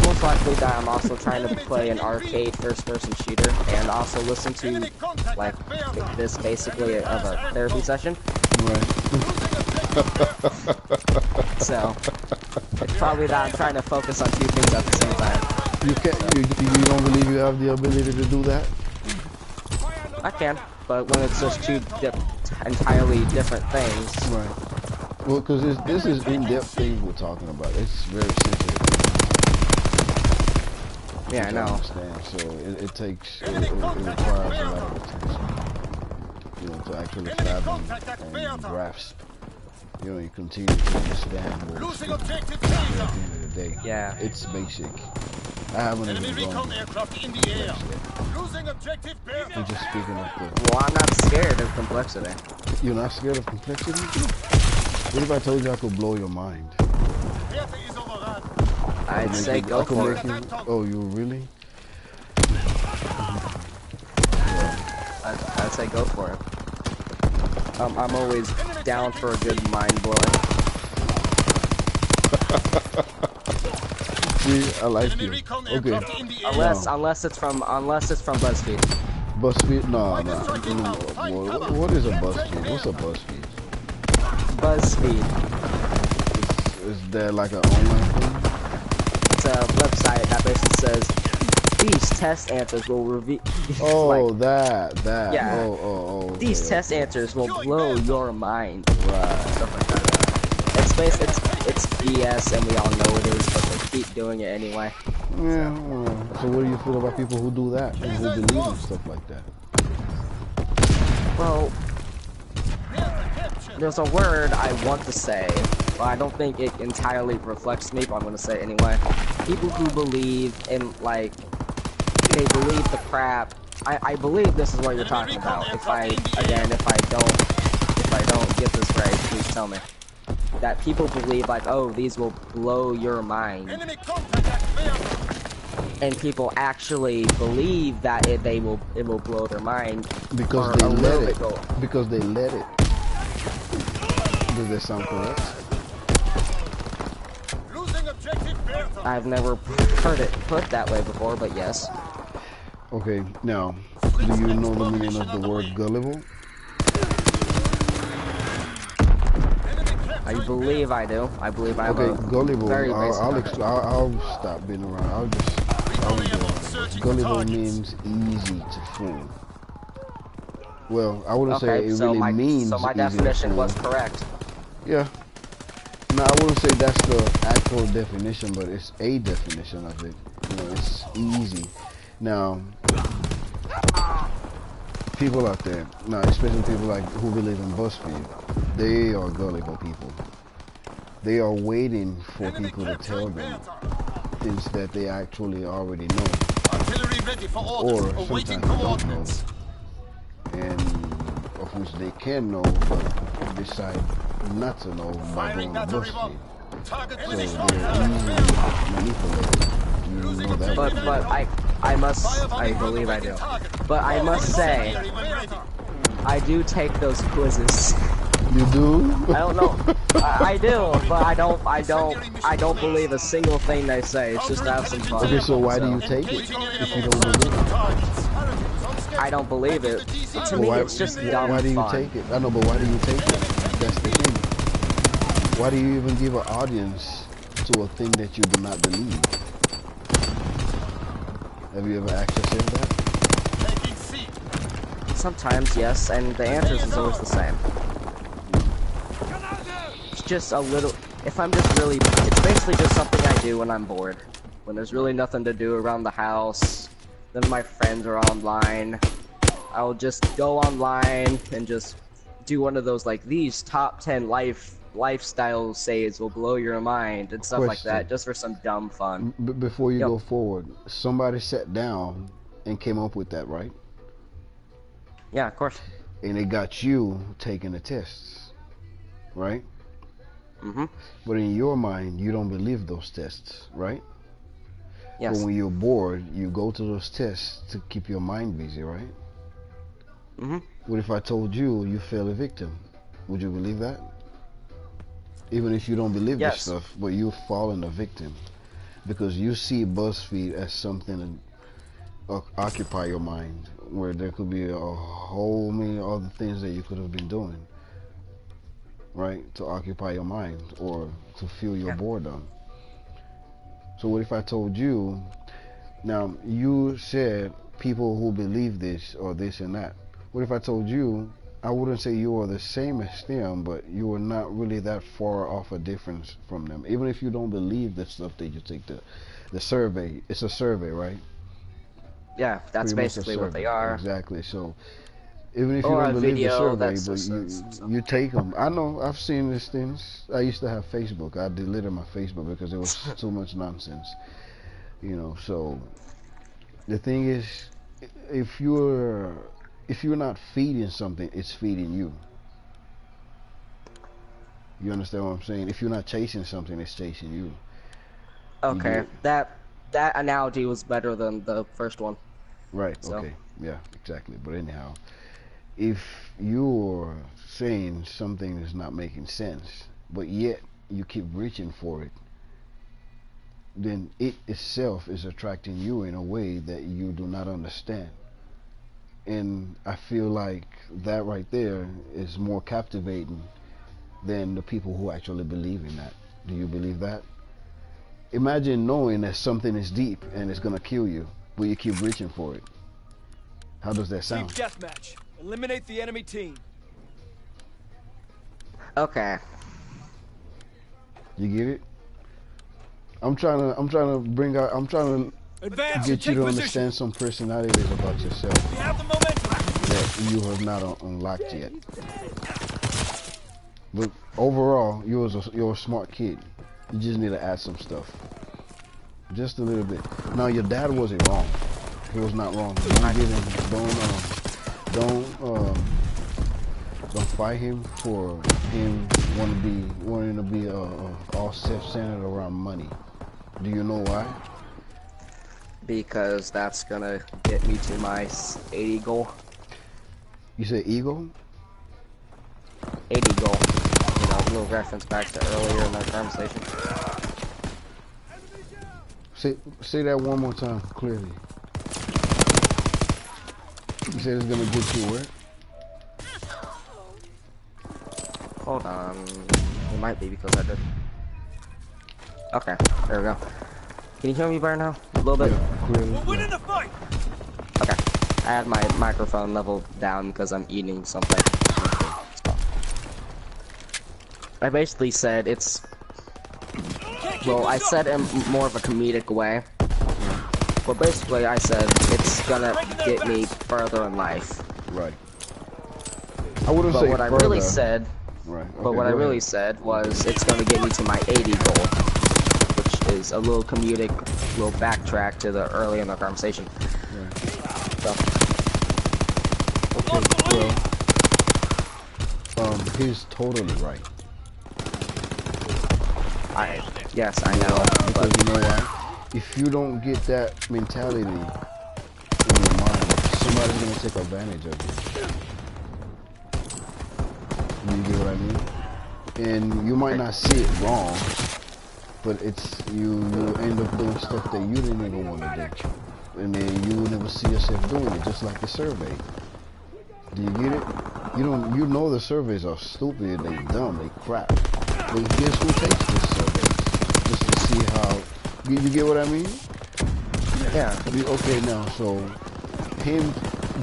Most likely that I'm also trying to play an arcade first-person shooter and also listen to like this basically of a therapy session. right. So it's probably that I'm trying to focus on two things at the same time. You can't. You don't believe you have the ability to do that? I can, but when it's just two entirely different things. Right. Well, because this is in-depth things we're talking about. It's very sensitive. Yeah, I know. Understand. So it takes it requires a lot of attention. You know, to actually fathom and grasp. You know, you continue to understand what Losing at objective the Bertha. end of the day. Yeah. It's basic. I haven't Enemy even gone recon aircraft in the air. Losing objective We're Bertha. just speaking of the. Well, I'm not scared of complexity. You're not scared of complexity? What if I told you I could blow your mind? Bertha is overrun. I'd say I go could for make it. you. Oh, you really? I'd say go for it. I'm always down for a good mind blowing. See, I like Enemy you. recon Okay. aircraft in the air. Unless it's from BuzzFeed. BuzzFeed? No. What is a BuzzFeed? What's a BuzzFeed? BuzzFeed. Is there like an online thing? It's a website that basically says these test answers will reveal. Oh, like, that. Yeah. Oh. Okay, these test okay. answers will blow your mind. Right. Stuff like that. It's BS, and we all know it is, but they keep doing it anyway. Yeah. So what do you feel about people who do that and who believe in stuff like that? Well, there's a word I want to say, but I don't think it entirely reflects me, but I'm going to say it anyway. People who believe in, like, they believe the crap. I believe this is what you're talking about. If I don't get this right, please tell me. That people believe, like, oh, these will blow your mind. Enemy contact at Bertha. And people actually believe that it will blow their mind. Because or they a let little it. bit go. Because they let it. Does that sound correct? Losing objective Bertha. I've never heard it put that way before, but yes. Okay, now, do you know the meaning of the word gullible? I believe I do. I believe I have Okay, a gullible. very basic I'll stop being around. I'll go on. Gullible means easy to fool. Well, I wouldn't say it really means so my easy to definition fool. was correct. Yeah. No, I wouldn't say that's the actual definition, but it's a definition of it. You know, it's easy. Now, people out there, now especially people like who believe in BuzzFeed, they are gullible people. They are waiting for people to tell them things that they actually already know, Artillery ready for or orders. Awaiting sometimes don't know, coordinates. and of which they can know, but decide not to know by Firing going to battery BuzzFeed. one. Target So British they're strike. easily manipulated. You Losing know that, objective. right? But I believe I do. But I must say, I do take those quizzes. You do? I don't know. I do, but I don't believe a single thing they say. It's just to have some fun. Okay, so why do you take it if you don't believe it? I don't believe it. To me, it's just dumb Why do you fun. take it? I know, but why do you take it? That's the thing. Why do you even give an audience to a thing that you do not believe? Have you ever asked yourself that? Taking seat. Sometimes, yes, and the answer is always the same. It's just a little. If I'm just really, it's basically just something I do when I'm bored. When there's really nothing to do around the house, then my friends are online. I'll just go online and just do one of those like these top 10 lifestyle saves will blow your mind and stuff like that, just for some dumb fun. Before you go forward, somebody sat down and came up with that, right? Yeah, of course. And it got you taking the tests, right? Mm-hmm. But in your mind, you don't believe those tests, right? Yes. But when you're bored, you go to those tests to keep your mind busy, right? Mm-hmm. What if I told you you fell a victim? Would you believe that? Even if you don't believe this stuff, but you've fallen a victim because you see BuzzFeed as something to occupy your mind, where there could be a whole many other things that you could have been doing, right, to occupy your mind or to fill your boredom. So what if I told you, now you said people who believe this or this and that. What if I told you, I wouldn't say you are the same as them, but you are not really that far off a difference from them. Even if you don't believe the stuff that you take the survey, it's a survey, right? Yeah, that's basically what they are. Exactly. So even if you Or don't a believe the video survey, that's but just you take them. I know, I've seen these things. I used to have Facebook. I deleted my Facebook because there was too much nonsense. You know, so the thing is, if you're not feeding something, it's feeding you. You understand what I'm saying? If you're not chasing something, it's chasing you. Okay, that analogy was better than the first one. Right, so. Okay, yeah, exactly. But anyhow, if you're saying something is not making sense, but yet you keep reaching for it, then it itself is attracting you in a way that you do not understand. And I feel like that right there is more captivating than the people who actually believe in that. Do you believe that? Imagine knowing that something is deep and it's gonna kill you, but you keep reaching for it. How does that sound? Team deathmatch. Eliminate the enemy team. Okay. You get it? I'm trying to Advance get you to position. understand some personalities about yourself We have the momentum. that you have not unlocked yet. But overall, you're a smart kid. You just need to add some stuff, just a little bit. Now your dad wasn't wrong. He was not wrong. Don't fight him for him wanting to be all self-centered around money. Do you know why? Because that's gonna get me to my 80 goal. You said ego? 80 goal. You know, a little reference back to earlier in our conversation. Say that one more time clearly. You said it's gonna get you where? Hold on. It might be because I did. Okay, there we go. Can you hear me better now? A little bit? Yeah, clearly. We're winning the fight. Okay. I had my microphone level down because I'm eating something. I basically said it's... Well, I said in more of a comedic way. But basically I said it's gonna get me further in life. Right. I wouldn't but say what further. I really said... Right. Okay, but what I really said was it's gonna get me to my 80 goal. Which is a little comedic, little backtrack to the early in the conversation. Right. So, Okay, well, he's totally right. yes, I know, Because but you know why? If you don't get that mentality in your mind, somebody's gonna take advantage of you. You get what I mean? And you might not see it wrong, but it's you end up doing stuff that you didn't even want to do, and then you will never see yourself doing it. Just like the survey. Do you get it? You know the surveys are stupid, they dumb, they crap. But guess who takes the surveys? Just to see how you get what I mean? yeah. Okay, now so him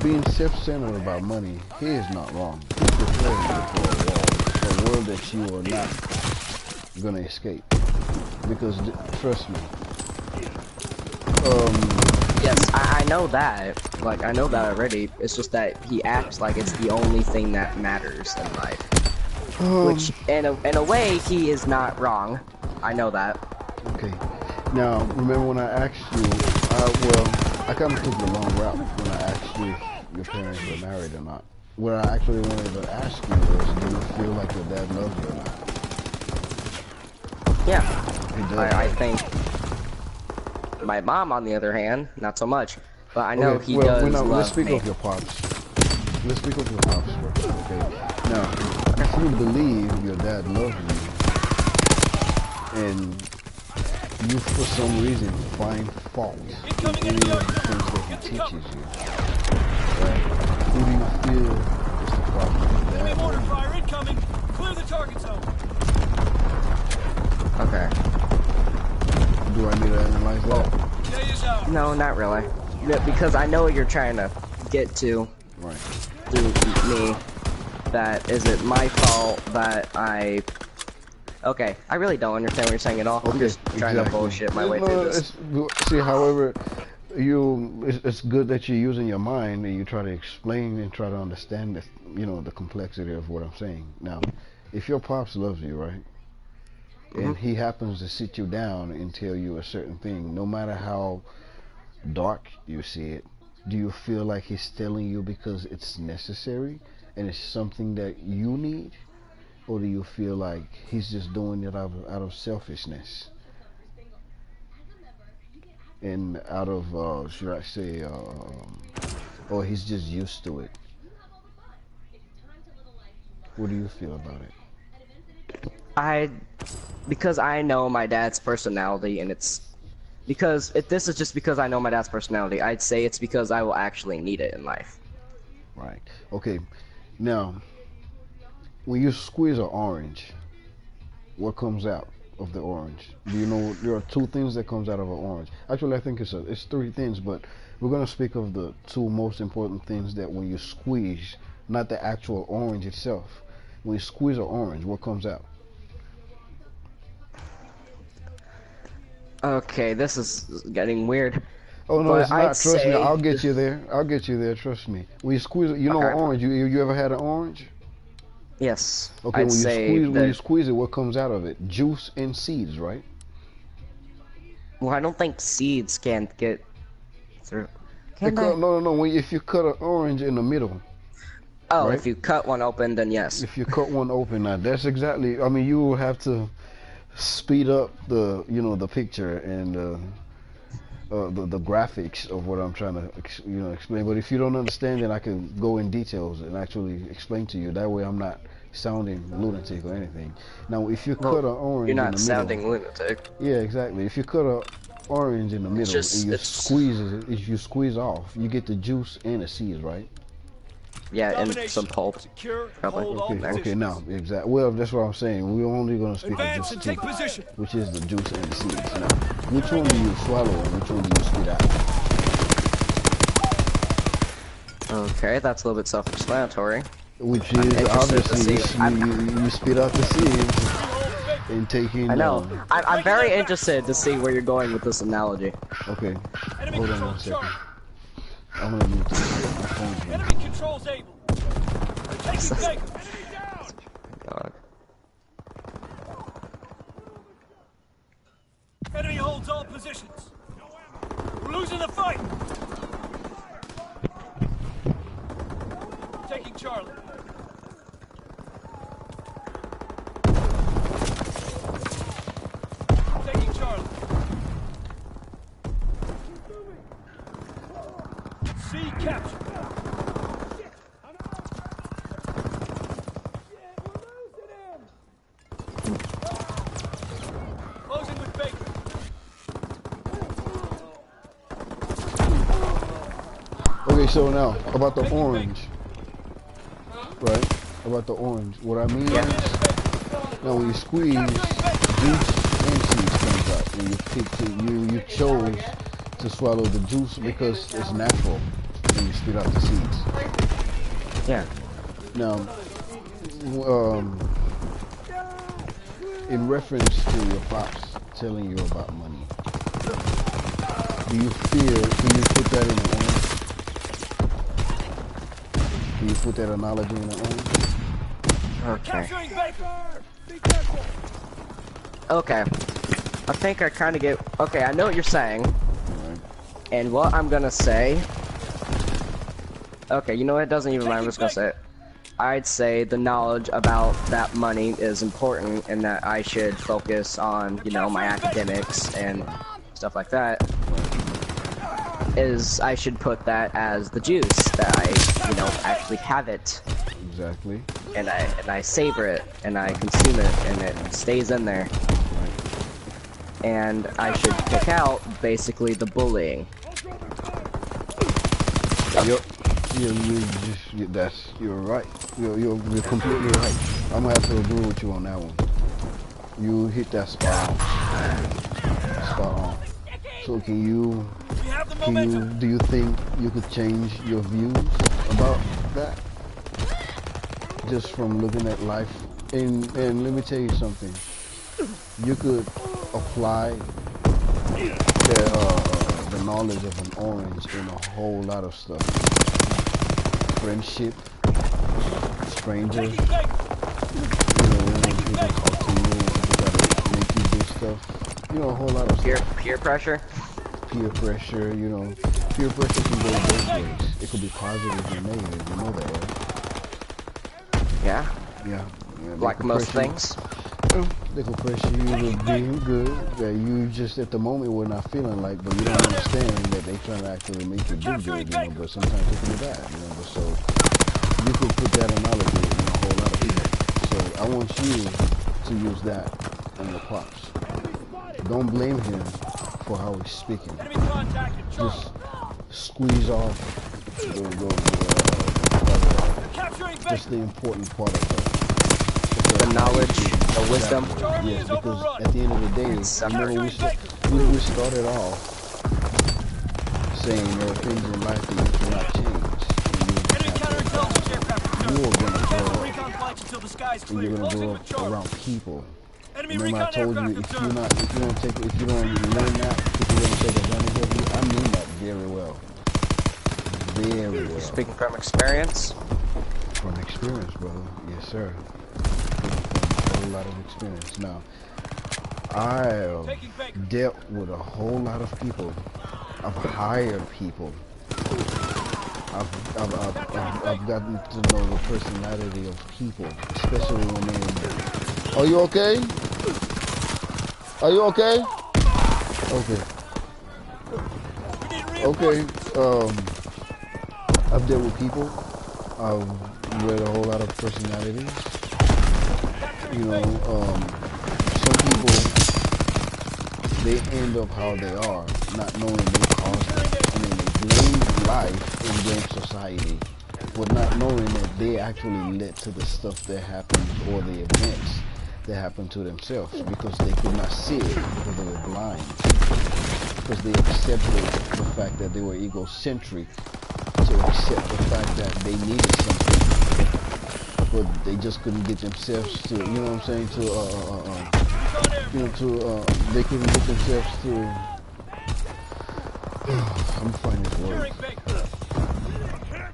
being self-centered about money, he is not wrong. He's preparing you for a world that you are not gonna escape. Because trust me. Yes, I know that. Like, I know that already. It's just that he acts like it's the only thing that matters in life. Which, in a way, he is not wrong. I know that. Okay. Now, remember when I asked you, I kind of took the long route when I asked you if your parents were married or not. What I actually wanted to ask you was, do you feel like your dad loves you or not? Yeah. He does. I think my mom, on the other hand, not so much. But I know he does love let's speak me. of your pops. Let's speak of your pops first, okay? Now, if you believe your dad loves you, and you for some reason find fault in any of the things that he teaches you, right? Who do you feel is the problem? Your Enemy dad mortar or you? fire incoming! Clear the target zone! Okay. Do I need to analyze that? Day is out. No, not really. Yeah, because I know what you're trying to get to Right. through me. That is it my fault that I... Okay, I really don't understand what you're saying at all. I'm just trying to bullshit my way through this. See, however, it's good that you're using your mind and you try to explain and try to understand the complexity of what I'm saying. Now, if your pops loves you, right, and he happens to sit you down and tell you a certain thing, no matter how dark you see it, do you feel like he's telling you because it's necessary and it's something that you need? Or do you feel like he's just doing it out of selfishness? And out of, should I say, or he's just used to it? What do you feel about it? Because I know my dad's personality, and it's... Because if this is just because I know my dad's personality, I'd say it's because I will actually need it in life. Right. Okay. Now, when you squeeze an orange, what comes out of the orange? Do you know there are two things that comes out of an orange? Actually, I think it's three things, but we're gonna speak of the two most important things that when you squeeze, not the actual orange itself. When you squeeze an orange, what comes out? Okay, this is getting weird. Oh no, But it's not. I'd Trust me, say I'll get you there. I'll get you there. Trust me. When you squeeze it, you know Okay. an orange. You ever had an orange? Yes. Okay, I'd say when you squeeze it, what comes out of it? Juice and seeds, right? Well, I don't think seeds can get through. Can Because, they? no. If you cut an orange in the middle, Oh, right? if you cut one open, then yes. If you cut one open, now that's exactly. I mean, you will have to speed up the the picture and the graphics of what I'm trying to explain. But if you don't understand, then I can go in details and actually explain to you. That way, I'm not sounding lunatic or anything. Now, if you cut an orange You're in the not middle, sounding lunatic. yeah, exactly. If you cut an orange in the middle and you squeeze it, if you squeeze off, you get the juice and the seeds, right? Yeah, and Domination. some pulp. Secure, Probably. hold all Okay, positions. now, exactly. Well, that's what I'm saying. We're only going to speak of Advance just and two, take position. which is the juice and the seeds. Now, which one do you swallow and which one do you spit out? Okay, that's a little bit self-explanatory. Which I'm is interested to obviously see. you spit out the seeds and take in. I know. I'm very interested to see where you're going with this analogy. Okay, Enemy hold on control 1 second. Charlie. I'm gonna move to my phone's ringing. Enemy controls able. Taking Jacob. God. Enemy positions. We're losing the fight. Taking Charlie. Taking Charlie. C captured. Closing with Baker. Okay, so now about the orange, right? About the orange. What I mean is, now when you squeeze, juice and seeds comes out, and you chose to swallow the juice because it's natural, and you spit out the seeds. Yeah. Now, in reference to your pops telling you about money, do you put that in the orange? Do you put that analogy in the orange? Okay. Capturing Baker. Okay. I think I kind of get. Okay, I know what you're saying. Right. And what I'm gonna say. Okay, you know what? It doesn't even matter. I'm just gonna say it. I'd say the knowledge about that money is important, and that I should focus on, you know, my academics and stuff like that. I should put that as the juice that I, you know, actually have it, Exactly. and I savor it, and I consume it, and it stays in there. And I should pick out basically the bullying. Yep. You're right. You're completely right. I'm gonna have to agree with you on that one. You hit that spot on. Spot on. So do you think you could change your views about that? Just from looking at life, and let me tell you something. You could apply the knowledge of an orange in a whole lot of stuff. Friendship, strangers, you know, when people talk to you, when people gotta make you do stuff, you know, a whole lot of stuff. Peer pressure. Peer pressure, you know, peer pressure can go both ways. It could be positive and negative, you know that, right? Yeah. Yeah. Like most things. They could pressure you to be good that you just at the moment were not feeling like, but you don't understand that they trying to actually make you do good, you know, but sometimes it can be bad, you know, but so you could put that analogy in a whole lot of people. So I want you to use that on your pops. Don't blame him for how he's speaking. Just squeeze off just the important part of it. The knowledge, the wisdom. Yes, because at the end of the day, remember we started off saying there are things in life that you cannot change. You're gonna grow up around people. Remember I told you if you don't learn that, if you're gonna take advantage of you, I mean that very well. Very well. Speaking from experience? From experience, brother. Yes, sir. A whole lot of experience. Now, I've dealt with a whole lot of people. I've hired people. I've gotten to know the personality of people, especially when they. Are you okay? Are you okay? Okay. Okay. I've dealt with people. I've read a whole lot of personalities. You know, some people, they end up how they are, not knowing they caused it. I mean, they blame life and blame society, but not knowing that they actually led to the stuff that happened or the events that happened to themselves because they could not see it because they were blind. Because they accepted the fact that they were egocentric, to accept the fact that they needed something, but they just couldn't get themselves to, you know what I'm saying, to, they couldn't get themselves to, I'm finding this word.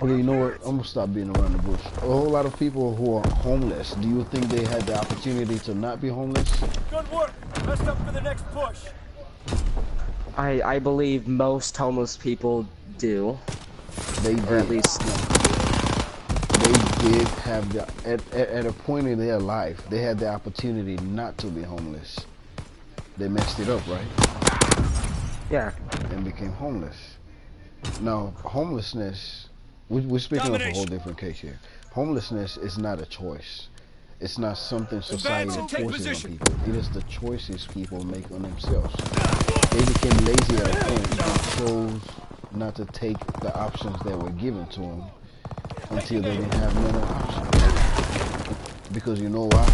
Okay, you know what, I'm gonna stop being around the bush. A whole lot of people who are homeless, do you think they had the opportunity to not be homeless? Good work. Rest up for the next push. I believe most homeless people do. They Or at did. least They did have the at a point in their life, they had the opportunity not to be homeless. They messed it up, right? yeah. And became homeless. Now, homelessness, we're speaking of a whole different case here. Homelessness is not a choice. It's not something society Advance and take forces on position. people. It is the choices people make on themselves. They became lazy at a point and chose not to take the options that were given to them until they didn't have no more options. Because you know why?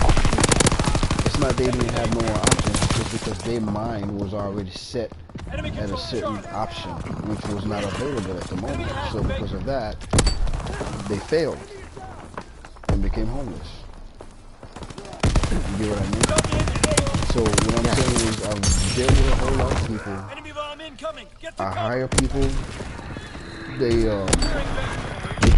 It's not they didn't have no more options, it's because their mind was already set Enemy at a control certain Charlie. option, which was not available at the moment. So because of that, they failed and became homeless. You get what I mean? So what I'm saying is I've dealt with a whole lot of people. Enemy bomb incoming. Get to I cover. hire people. They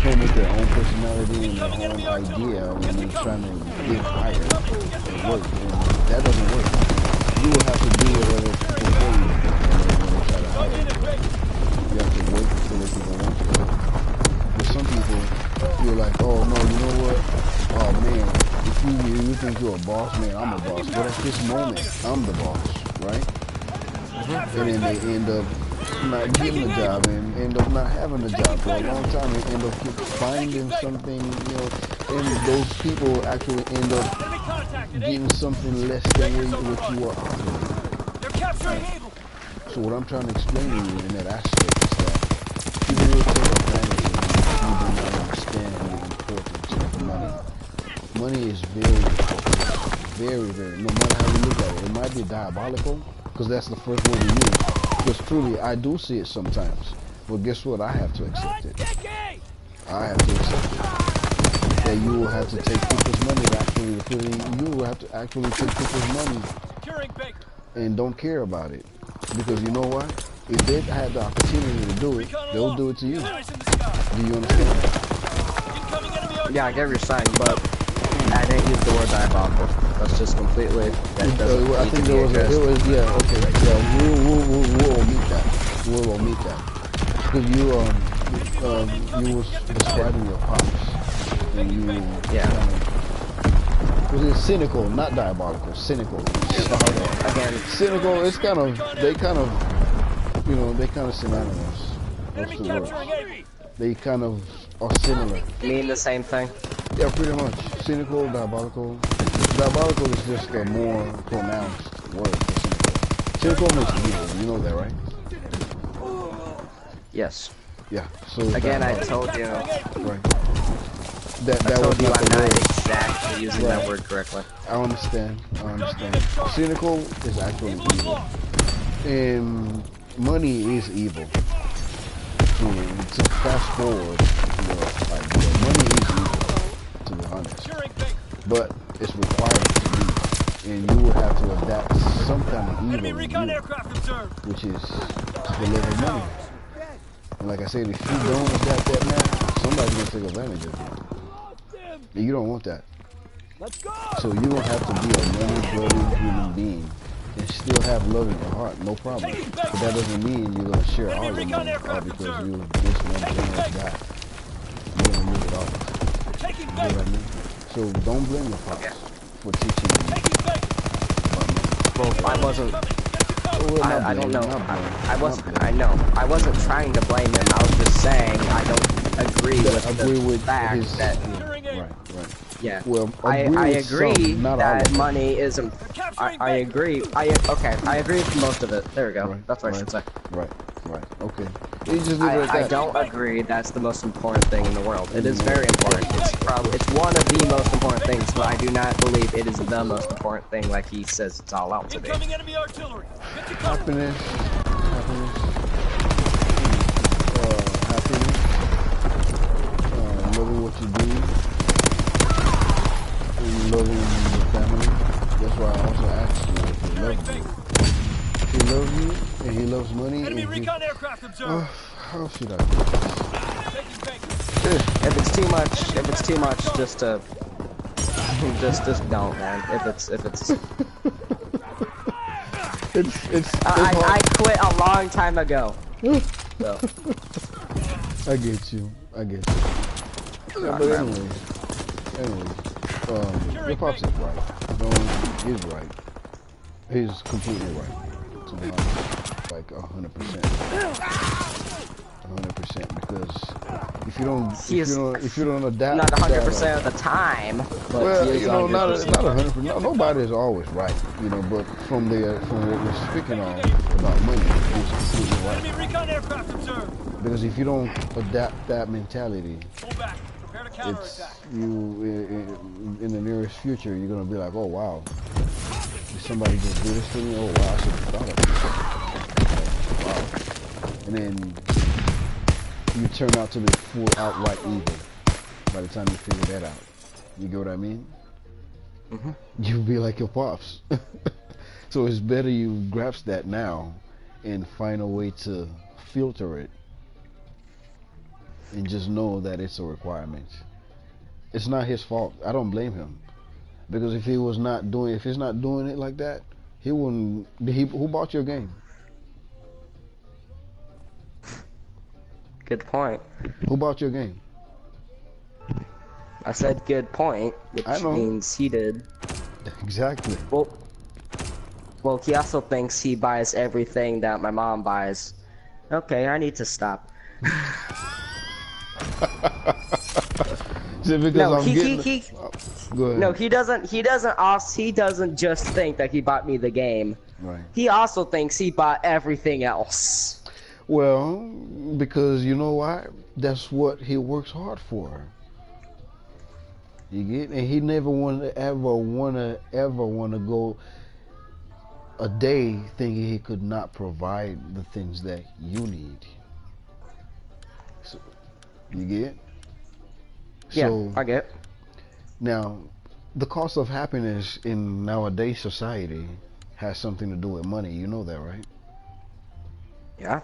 come with their own personality and their own idea when they're trying to get hired and work, and that doesn't work. You will have to do whatever people tell you when they try to hire you. You have to wait until they people want you. But some people feel like, oh no, you know what? Oh man, if you think you're a boss, man, I'm a boss. But at this moment, I'm the boss, right? And then they end up not getting a job and end up not having a job for a long time and end up finding something, you know, and those people actually end up Enemy contact at getting something less than what you were offering. They're capturing Able. So what I'm trying to explain to you in that aspect is that people will take advantage of you if you do not understand the importance of money. Money is very important. Very, very. No matter how you look at it, it might be diabolical, because that's the first word we use. Because truly, I do see it sometimes. But guess what? I have to accept it. I have to accept it. That you will have to take people's money to actually put in. You will have to actually take people's money Securing Baker. and don't care about it. Because you know what? If they had the opportunity to do it, they'll do it to you. Enemies in the sky. Do you understand? Incoming enemy artillery. Yeah, I get what you're saying, but I didn't use the word diabolical. That's just completely. That doesn't I need think to be there was, addressed. it was, yeah, okay, yeah, we'll omit that. We'll omit that. Because you was describing your pops, and you, was it cynical, not diabolical, cynical. Again, Cynical, it's kind of, they kind of, you know, they kind of synonymous. Those Enemy two words. capturing Able. They kind of are similar. mean the same thing. Yeah, pretty much. Cynical, diabolical. Diabolical is just a more pronounced word for cynical. Cynical makes evil. You know that, right? Yes. Yeah. So Again, I told you. right. That I told was you not I'm the not word. exactly using that word correctly. I understand. I understand. Cynical is actually evil, and money is evil. To fast forward, you know, like, money is evil, to be honest. Securing Baker. But it's required to be, and you will have to adapt some kind of evil Enemy in recon you, aircraft observed. which is to deliver money. And like I said, if you don't adapt that now, somebody's gonna take advantage of you. And you don't want that. Let's go. So you're gonna have to be a money-grubbing human being and still have love in your heart, no problem. But that doesn't mean you're gonna share all your money, all because you're this one generous guy. You're gonna lose it all. Taking You know what I Baker. mean? So don't blame your pops for teaching you Taking Baker. about money. Well, I wasn't. Coming. Get to cover. Well, not I don't blame, know. not blame, I not wasn't. blame. I know. I wasn't trying to blame him. I was just saying I don't agree with Agree the with fact his, that. Securing Able. right. Yeah. Well, I with agree some, not all that of it. money is. I agree. Okay. I agree with most of it. There we go. Right, That's what I right. should say. Right. Okay. You just leave it at I that. don't agree that's the most important thing in the world. It is very important. It's one of the most important things, but I do not believe it is the most important thing like he says it's all out to be. Incoming enemy artillery. Get to cover. Happiness. Loving what you do, and loving your family. That's why I also asked you if you love me. He loves you, and he loves money. Enemy And he, recon aircraft observed. how should I put this? Taking Baker. If it's too much, just just don't, man. If it's it's I hard. quit a long time ago. So, I get you. I get you. Yeah, but anyway, your pops is right. Don is right. He's completely right. To be honest, like 100%. 100%. Because if you don't adapt, not 100% of the time, but well, he is you know, not 100%. 100%. No, nobody is always right, you know. But from what we're speaking on about money, he's completely Enemy right. recon aircraft observed. Because if you don't adapt that mentality, Pull back. Prepare to it's counterattack. in the nearest future, you're gonna be like, oh wow, did somebody just do this to me? Oh wow, I should have thought of this. Wow, and then you turn out to be full outright evil by the time you figure that out. You get what I mean? You'll be like your pops. So it's better you grasp that now and find a way to filter it and just know that it's a requirement. It's not his fault. I don't blame him. Because if he's not doing it like that, he wouldn't. Who bought your game? Good point. Who bought your game? I said good point, which I know. means he did. Exactly. Well, he also thinks he buys everything that my mom buys. Okay, I need to stop. See, because No, I'm getting. Go ahead. No, he doesn't just think that he bought me the game. Right. He also thinks he bought everything else. Well, because you know why? That's what he works hard for. You get, and he never ever want to go a day thinking he could not provide the things that you need. So, you get? Yeah, So, I get. now, the cost of happiness in nowadays society has something to do with money. You know that, right? Yeah.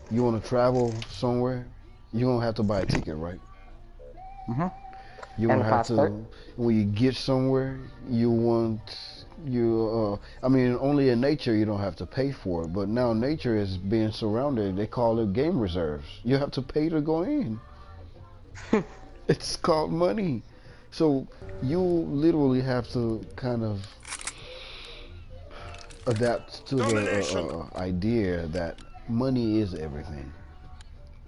You want to travel somewhere, you're going to have to buy a ticket, right? Mhm. You're And going a to have passport. to, when you get somewhere, I mean, only in nature you don't have to pay for it, but now nature is being surrounded. They call it game reserves. You have to pay to go in. It's called money. So you literally have to kind of adapt to the idea that money is everything.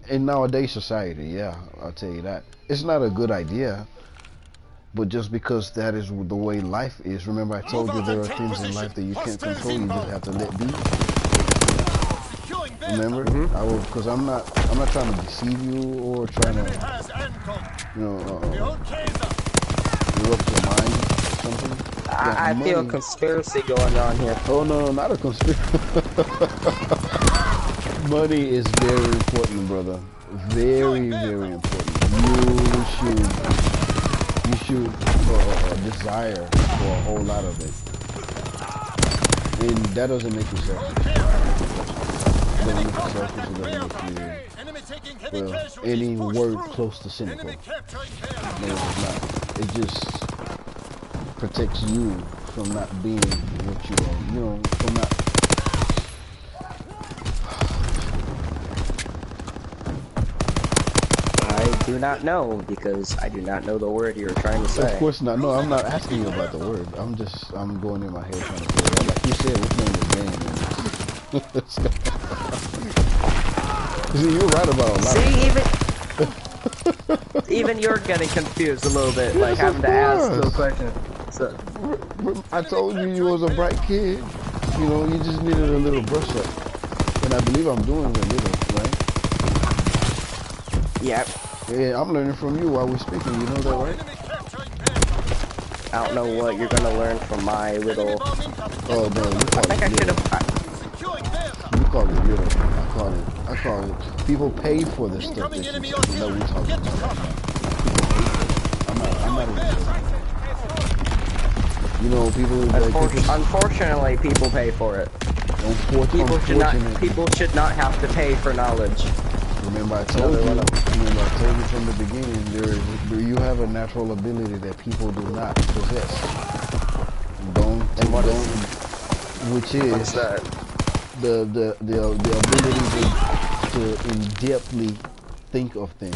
In nowadays society, yeah, I'll tell you that. It's not a good idea, but just because that is the way life is. Remember I told you there are things in life that you can't control, you just have to let be. Remember? Because I'm not trying to deceive you or trying to, corrupt your mind or something. I feel a conspiracy going on here. Oh no, not a conspiracy. Money is very important, brother. Very, very important. You should desire for a whole lot of it, and that doesn't make you selfish. It doesn't make you selfish. It doesn't make you, well, any word close to cynical. No, it's not. It just protects you from not being what you are. You know, from not. I do not know because I do not know the word you're trying to say. Of course not. No, I'm not asking you about the word. I'm going in my head trying to figure it out. Like you said, which name is game? See, you're right about a lot. See, even you're getting confused a little bit, like having to ask the question. So, I told you was a bright kid. You know, you just needed a little brush up, and I believe I'm doing a little, right? yeah. Yeah, I'm learning from you while we're speaking. You know that, right? I don't know what you're gonna learn from my little. Oh no, you call I think I it should little. have. You call it little. I call it. People pay for this stuff that you know we talking about. I'm not even joking. You know, people. Unfortunately, people pay for it. People should not have to pay for knowledge. Remember, I told you from the beginning. You have a natural ability that people do not possess. which is What's that? the ability to in-depthly think of things,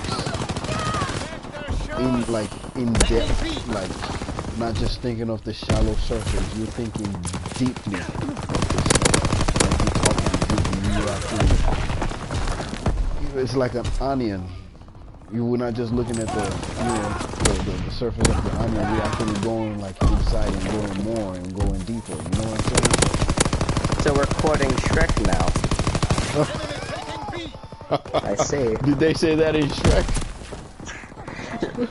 in depth, like not just thinking of the shallow surface. You're thinking deeply of this stuff. Like you're talking deeply. You actually, it's like an onion. You were not just looking at the surface of the onion. We're actually going like inside and going more and going deeper. You know what I'm saying? So we're quoting Shrek now. I see. Did they say that in Shrek?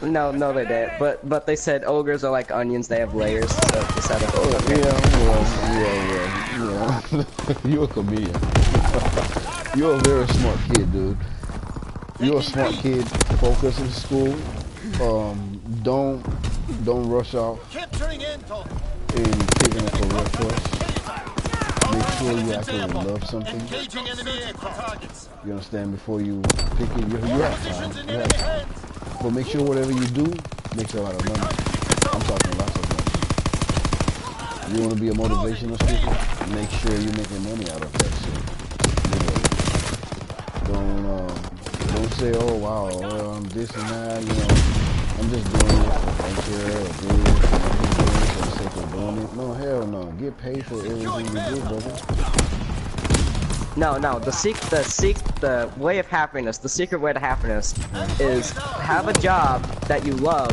No, they didn't. But they said ogres are like onions; they have layers. So they said, Yeah. You're a comedian. You're a very smart kid, dude. You're a smart kid. Focus in school. Don't rush off in taking a career choice. Make sure you actually love something. You understand? Before you pick it, you have time. You have time. But make sure whatever you do makes a lot of money. I'm talking lots of money. You want to be a motivational speaker? Make sure you're making money out of that shit. Don't say, oh wow, well, I'm this and that, you know, I'm just doing it for nature or this, I'm just doing it for the sake of doing it. No, hell no. Get paid for everything you do, brother. No, the way of happiness, the secret way to happiness is have a job that you love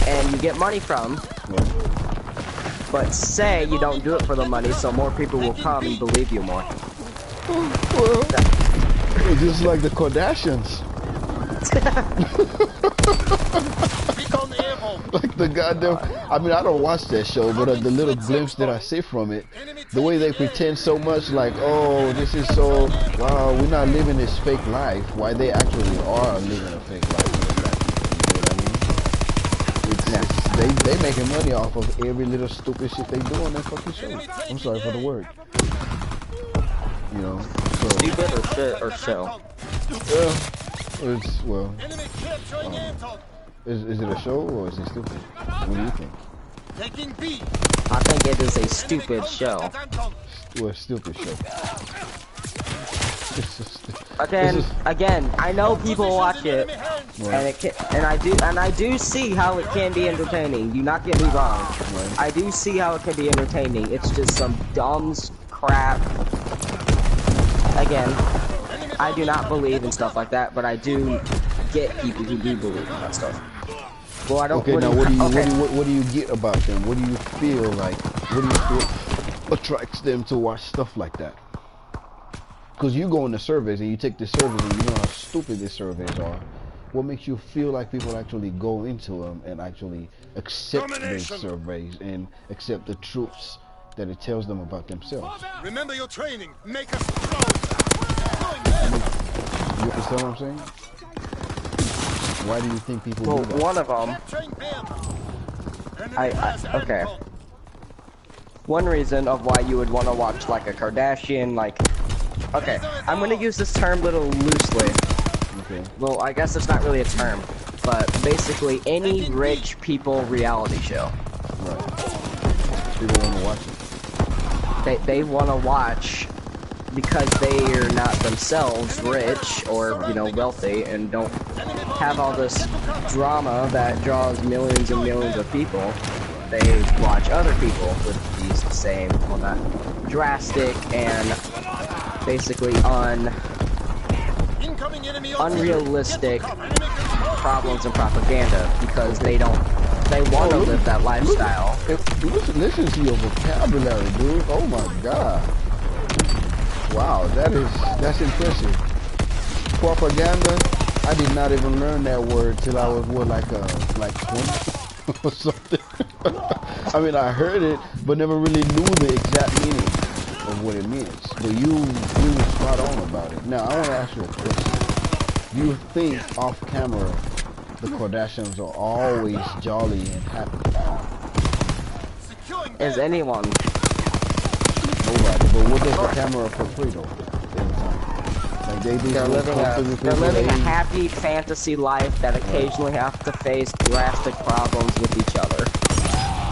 and you get money from, but say you don't do it for the money so more people will come and believe you more. Well, just like the Kardashians. Like the goddamn, I mean, I don't watch that show, but the little glimpse that I see from it, the way they pretend so much like, oh, this is so, wow, we're not living this fake life, why they actually are living a fake life. You know what I mean? They making money off of every little stupid shit they do on that fucking show. I'm sorry for the word. You know, so. Stupid or shit or show? It's, well, is it a show or is it stupid? What do you think? I think it is a stupid show. Well, stupid show. Again, I know people watch it, and I do see how it can be entertaining. Do not get me wrong. Right. I do see how it can be entertaining. It's just some dumb crap. Again, I do not believe in stuff like that, but I do get people who do believe in that stuff. Well, I don't. Okay, now what do you get about them? What do you feel like? What do you feel attracts them to watch stuff like that? Because you go in the surveys and you take the surveys and you know how stupid the surveys are. What makes you feel like people actually go into them and actually accept these surveys and accept the truths that it tells them about themselves? Remember your training. Make us strong. You understand what I'm saying? Why do you think people do that? One of them. Okay. One reason of why you would want to watch like a Kardashian, like. Okay, I'm gonna use this term a little loosely. Okay. Well, I guess it's not really a term, but basically any rich people reality show. Right. People want to watch it. They want to watch because they are not themselves rich or, you know, wealthy and don't have all this drama that draws millions and millions of people. They watch other people with these same, well, not drastic and basically unrealistic problems and propaganda because they want to live that lifestyle. Listen to your vocabulary, dude. Oh my god. Wow, that's impressive. Propaganda. I did not even learn that word till I was like 20 or something. I mean, I heard it, but never really knew the exact meaning of what it means. But you were spot on about it. Now, I want to ask you a question. Do you think off camera the Kardashians are always jolly and happy? Is anyone? Nobody. But what does the camera portray though? Every time? Like they're living a happy fantasy life that occasionally have to face drastic problems with each other.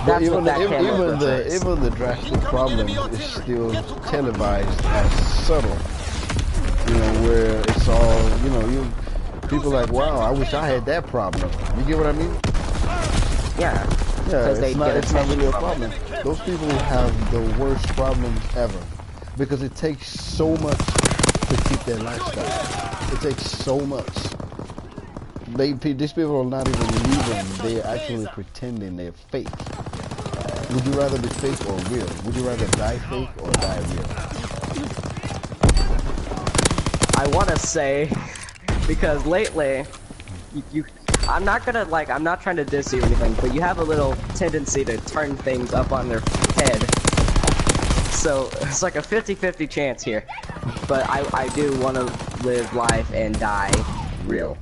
But That's what that camera even portrays. the drastic problem is still televised as subtle. You know, where it's all, you know, you people like, wow, I wish I had that problem. You get what I mean? Yeah. Yeah, Because they it's not really a from problem. Those people have the worst problems ever because it takes so much to keep their lifestyle. It takes so much. These people are not even living. They're actually pretending they're fake. Would you rather be fake or real? Would you rather die fake or die real? I want to say, because lately, I'm not gonna, like, I'm not trying to diss you or anything, but you have a little tendency to turn things up on their head. So, it's like a 50-50 chance here. But I do want to live life and die real.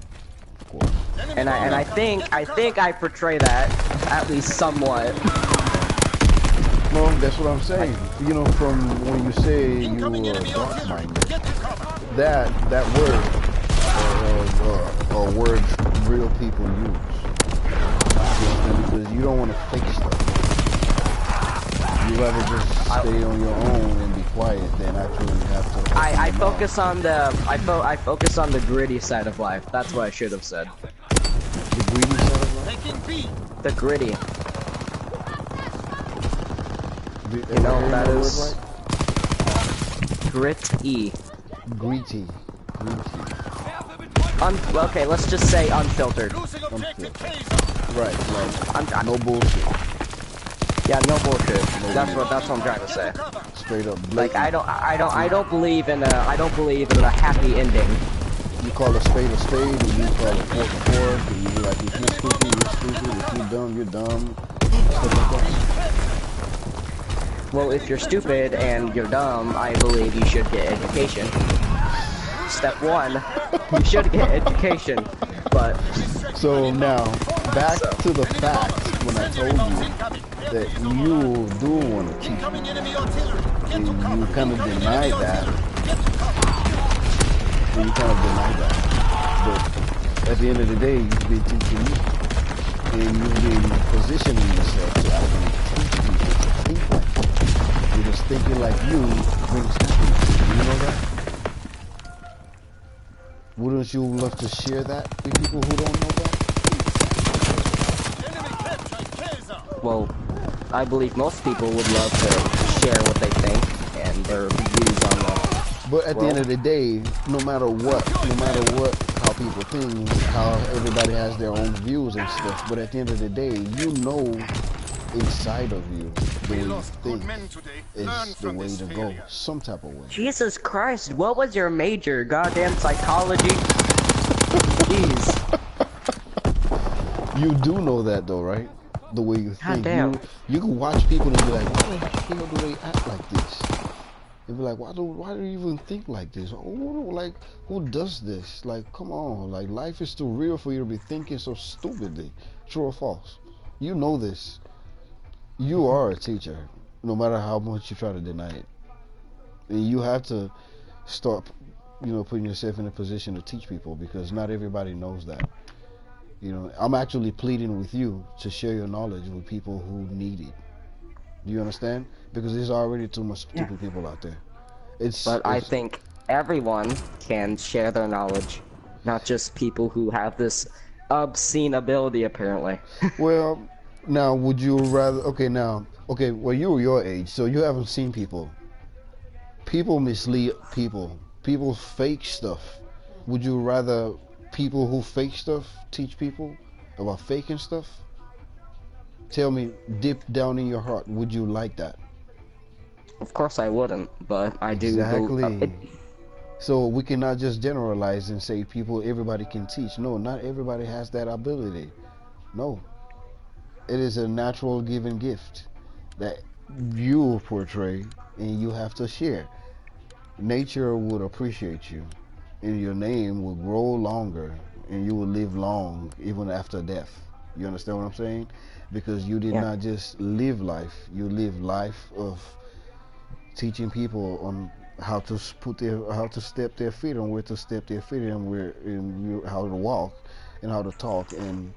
And I think I portray that, at least somewhat. No, that's what I'm saying. You know, from when you say you were dark-minded, that word, or words real people use, because you don't want to fake stuff. You rather just stay on your own and be quiet than actually have to. I focus on the I focus on the gritty side of life. That's what I should have said. The greedy side of life? The gritty. You know what that is? Gritty. Greedy. Okay, let's just say unfiltered. Right, like no bullshit. Yeah, no bullshit. That's what I'm trying to say. Straight up. Like I don't believe in a happy ending. You call a spade, and you call a fork, and you be like, if you're stupid, you're stupid. If you're dumb, you're dumb. Stuff like that. Well, if you're stupid and you're dumb, I believe you should get education. Step one, you should get education. But so now, back to the facts when I told you that you do want to teach me, and you kind of denied that. And you kind of denied that. But at the end of the day, you've been teaching me, and you've been positioning yourself to actually teach people to think like you. Because thinking like you brings happiness. Do you know that? Wouldn't you love to share that with people who don't know that? Well, I believe most people would love to share what they think and their views on the But at the end of the day, no matter what, how people think, how everybody has their own views and stuff, but at the end of the day, you know inside of you the way you think is the way to go, some type of way. Jesus Christ, what was your major? Goddamn psychology? Jeez. You do know that though, right? The way you think. Goddamn. You can watch people and be like, why the hell do they act like this? You'll be like, why do you even think like this? Like, who does this? Like, come on. Like, life is too real for you to be thinking so stupidly. True or false? You know this. You are a teacher, no matter how much you try to deny it. And you have to start, putting yourself in a position to teach people, because not everybody knows that. I'm actually pleading with you to share your knowledge with people who need it. Do you understand? Because there's already too much stupid people out there. But I think everyone can share their knowledge, not just people who have this obscene ability, apparently. Well, now, would you rather... well, you were your age, so you haven't seen people. People mislead people. People fake stuff. Would you rather people who fake stuff teach people about faking stuff? Tell me, deep down in your heart, would you like that? Of course I wouldn't, but I do. Exactly. So we cannot just generalize and say everybody can teach. No, not everybody has that ability. No. It is a natural given gift that you portray and you have to share. Nature would appreciate you, and your name will grow longer, and you will live long even after death. You understand what I'm saying? Because you did not just live life, you live life of teaching people on how to step their feet, on where to step their feet, and how to walk and how to talk, and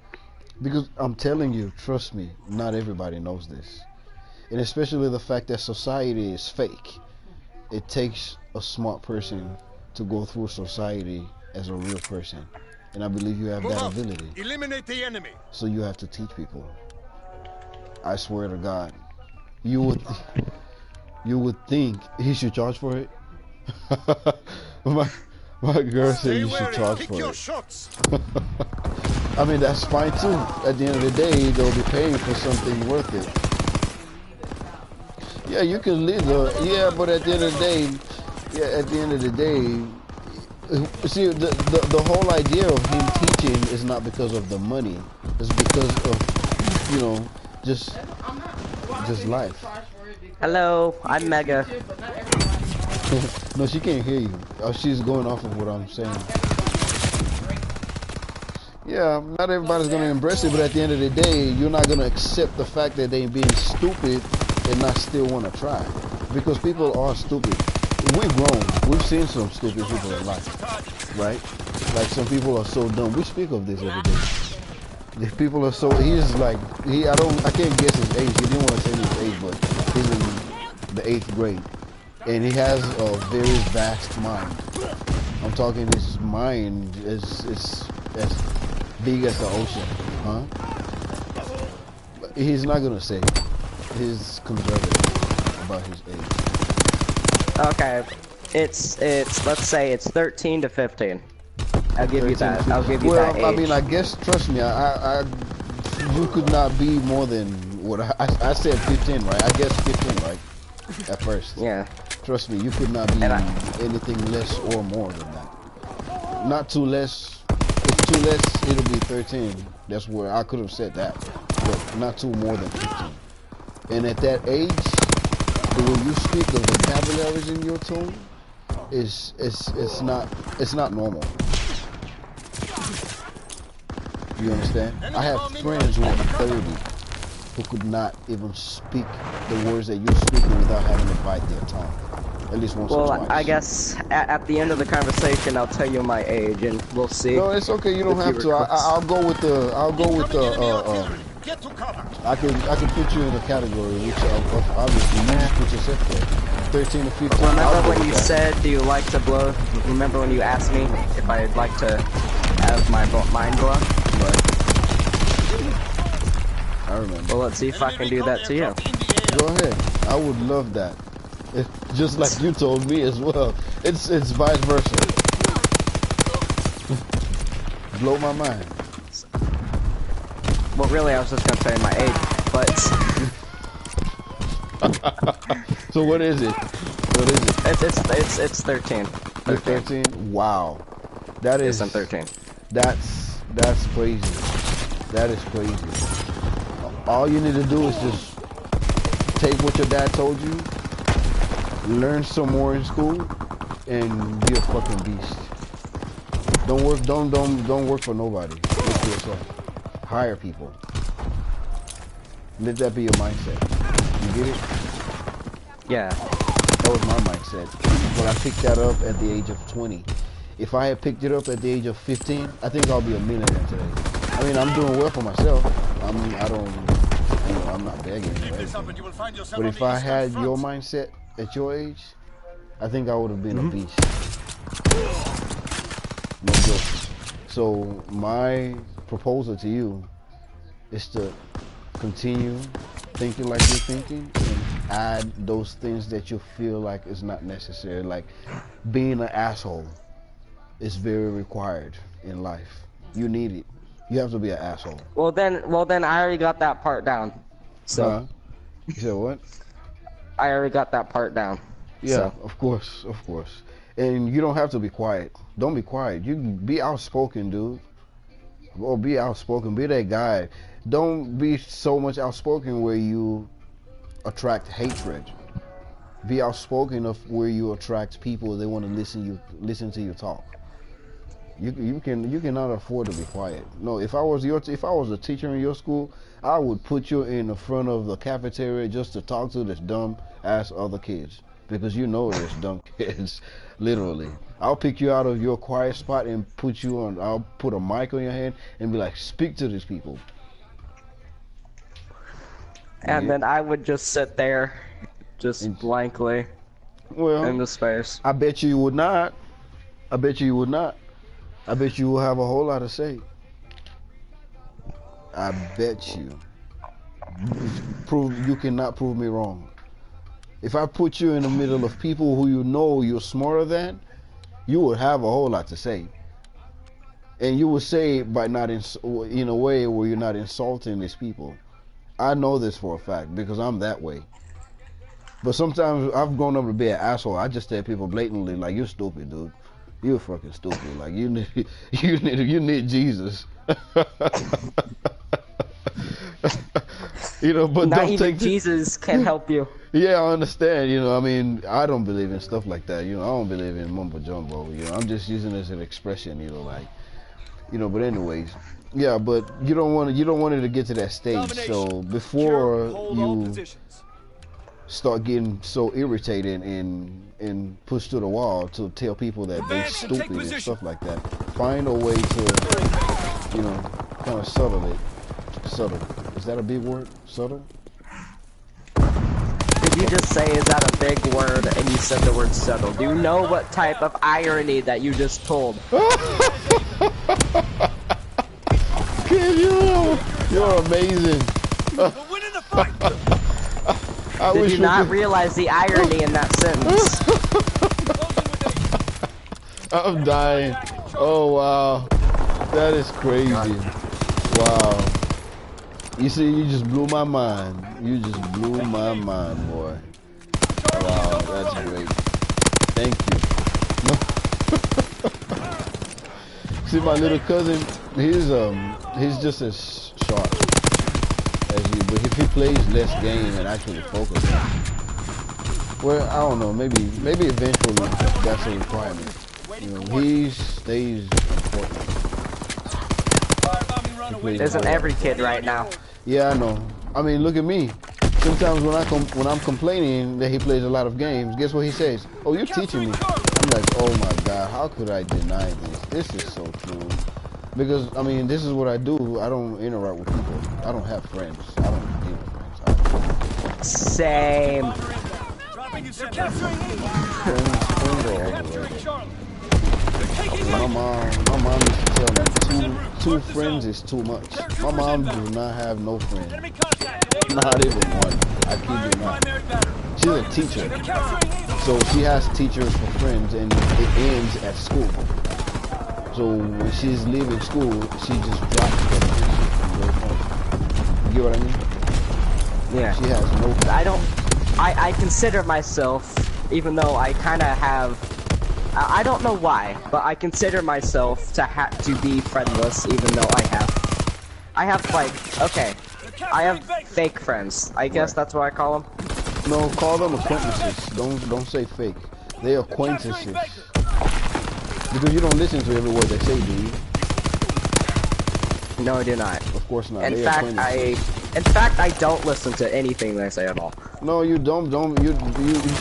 Because I'm telling you, trust me, not everybody knows this. And especially the fact that society is fake. It takes a smart person to go through society as a real person. And I believe you have Move that out. ability. Eliminate the enemy. So you have to teach people. I swear to God. You would you would think he should charge for it. my, my girl said Stay you should wary. charge Pick for your it. shots. I mean, that's fine too. At the end of the day, they'll be paying for something worth it. Yeah, you can live yeah, but at the end of the day, see, the whole idea of him teaching is not because of the money. It's because of, just life. Hello, I'm Mega. No, she can't hear you. Oh, she's going off of what I'm saying. Yeah, not everybody's gonna embrace it, but at the end of the day, you're not gonna accept the fact that they're being stupid and not still want to try, because people are stupid. We've grown. We've seen some stupid people in life, right? Like some people are so dumb. We speak of this every day. The people are so. He's like I can't guess his age. He didn't want to say his age, but he's in the 8th grade, and he has a very vast mind. I'm talking. His mind is as big as the ocean, huh? But he's not gonna say. He's conservative about his age. Okay, it's let's say it's 13 to 15. I'll give you that. I'll give you that age. Well, I mean, I guess, trust me, you could not be more than what I said 15, right? I guess 15, right? At first. Yeah. Trust me, you could not be anything less or more than that. Not too less. If too less, it'll be 13. That's where I could have said that, but not too more than 15. And at that age, the way you speak, the vocabularies in your tone it's not normal. You understand? I have friends who are 30 who could not even speak the words that you're speaking without having to bite their tongue. At least once or twice. Well, I guess at the end of the conversation, I'll tell you my age, and we'll see. No, it's okay. You don't have to. I'll go with the. Get to cover. I can put you in a category, which obviously you just put yourself there. 13 to 15. Remember when you said, "Do you like to blow?" Remember when you asked me if I'd like to have my mind blow? Right. I remember. Well, let's see if I can do that to you. Go ahead. I would love that. It's just like you told me as well. It's vice versa. Blow my mind. Well, really, I was just gonna tell you my age, but So what is it? What is it? it's 13. 13. Wow. That is. Yes, I'm 13. That's crazy. That is crazy. All you need to do is just take what your dad told you, learn some more in school, and be a fucking beast. Don't work for nobody. Work for yourself. Hire people. Let that be your mindset. You get it? Yeah. That was my mindset. But I picked that up at the age of 20. If I had picked it up at the age of 15, I think I'll be a millionaire today. I mean, I'm doing well for myself. I'm not begging or anything. But if I had your mindset at your age, I think I would have been a beast. No joke. So my proposal to you is to continue thinking like you're thinking and add those things that you feel like is not necessary. Like being an asshole is very required in life. You need it. You have to be an asshole. Well then I already got that part down. So You said what? I already got that part down. Yeah, So. of course. And you don't have to be quiet. Don't be quiet. You can be outspoken, dude. Or be outspoken. Be that guy. Don't be so much outspoken where you attract hatred. Be outspoken of where you attract people. They want to listen to you talk. You cannot afford to be quiet. No, if I was a teacher in your school, I would put you in the front of the cafeteria just to talk to this dumb ass other kids, because you know there's dumb kids, literally. I'll pick you out of your quiet spot and put you on. I'll put a mic on your head and be like, speak to these people. And Yeah. then I would just sit there, just blankly Well, in the space. I bet you would not. I bet you would not. I bet you will have a whole lot to say. I bet you. You cannot prove me wrong. If I put you in the middle of people who you know you're smarter than, you would have a whole lot to say. And you would say it by not in a way where you're not insulting these people. I know this for a fact because I'm that way. But sometimes I've grown up to be an asshole. I just tell people blatantly, like, you're stupid, dude. You're fucking stupid. Like, you need Jesus. You know, but Not don't even take Jesus can help you. Yeah, I understand. You know, I mean, I don't believe in stuff like that. You know, I don't believe in mumbo jumbo. You know, I'm just using it as an expression. You know, like, you know. But anyways, yeah. But you don't want it to get to that stage. So before you start getting so irritated and pushed to the wall to tell people that they're stupid and stuff like that, find a way to, you know, kind of settle it. Subtle. Is that a big word? Subtle? Did you just say, is that a big word, and you said the word subtle? Do you know what type of irony that you just pulled? Kid, you're amazing. We're winning the fight. Did you not realize the irony in that sentence? I'm dying. Oh, wow. That is crazy. Wow. You see, you just blew my mind. You just blew my mind, boy. Wow, that's great. Thank you. See, my little cousin, he's just as sharp as you, but if he plays less game and actually focuses, well, I don't know, maybe eventually that's a requirement. You know, he stays important. Isn't every kid right now? Yeah, I know. I mean, look at me. Sometimes when I'm complaining that he plays a lot of games, guess what he says? Oh, you're teaching me. I'm like, oh my God, how could I deny this? This is so true. Because, I mean, this is what I do. I don't interact with people. I don't have friends. I don't deal with friends. Same. My mom used to tell me two friends is too much. My mom does not have no friends. Not even one. I kid you not. She's a teacher. So she has teachers for friends and it ends at school. So when she's leaving school, she just drops them and goes home. You get what I mean? Yeah. She has no friends. I consider myself, even though I kind of have, I don't know why, but I consider myself to be friendless, even though I have like, okay, I have fake friends. I guess that's what I call them. No, call them acquaintances. Don't say fake. They're acquaintances. Because you don't listen to every word they say, do you? No, I do not. Of course not. In fact, I don't listen to anything they say at all. No, you don't. You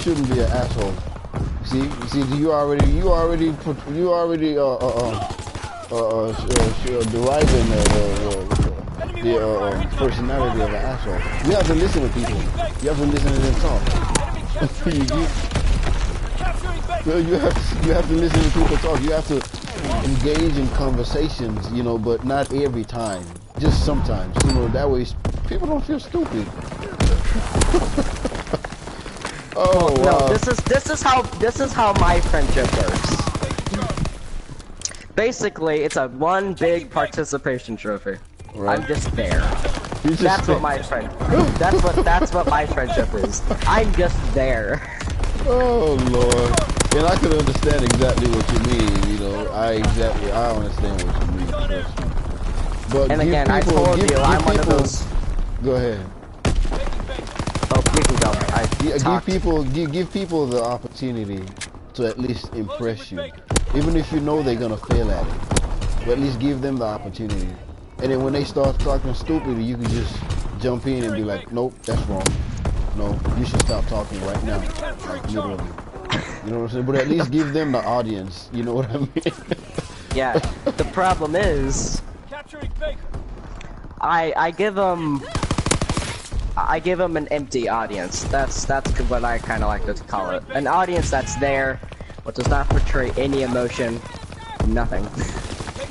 shouldn't be an asshole. See, you already deriving the personality of an asshole. You have to listen to people. You have to listen to them talk. you have to listen to people talk. You have to engage in conversations, you know, but not every time. Just sometimes, you know. That way, people don't feel stupid. Oh wow. No, this is how my friendship works. Basically, it's a one big participation trophy. Right. I'm just there. That's what my friend. That's what my friendship is. I'm just there. Oh Lord. And I can understand exactly what you mean. You know, I understand what you mean. Trust me. But and again, I told you, I'm one of those. Go ahead. Oh, you can go. Give people the opportunity to at least impress you, even if you know they're gonna fail at it. But at least give them the opportunity. And then when they start talking stupid, you can just jump in and be like, nope, that's wrong. No, you should stop talking right now. Like literally. You know what I'm saying? But at least give them the audience. You know what I mean? Yeah. The problem is, I give them. I give them an empty audience. That's what I kind of like to call it. An audience that's there, but does not portray any emotion, nothing.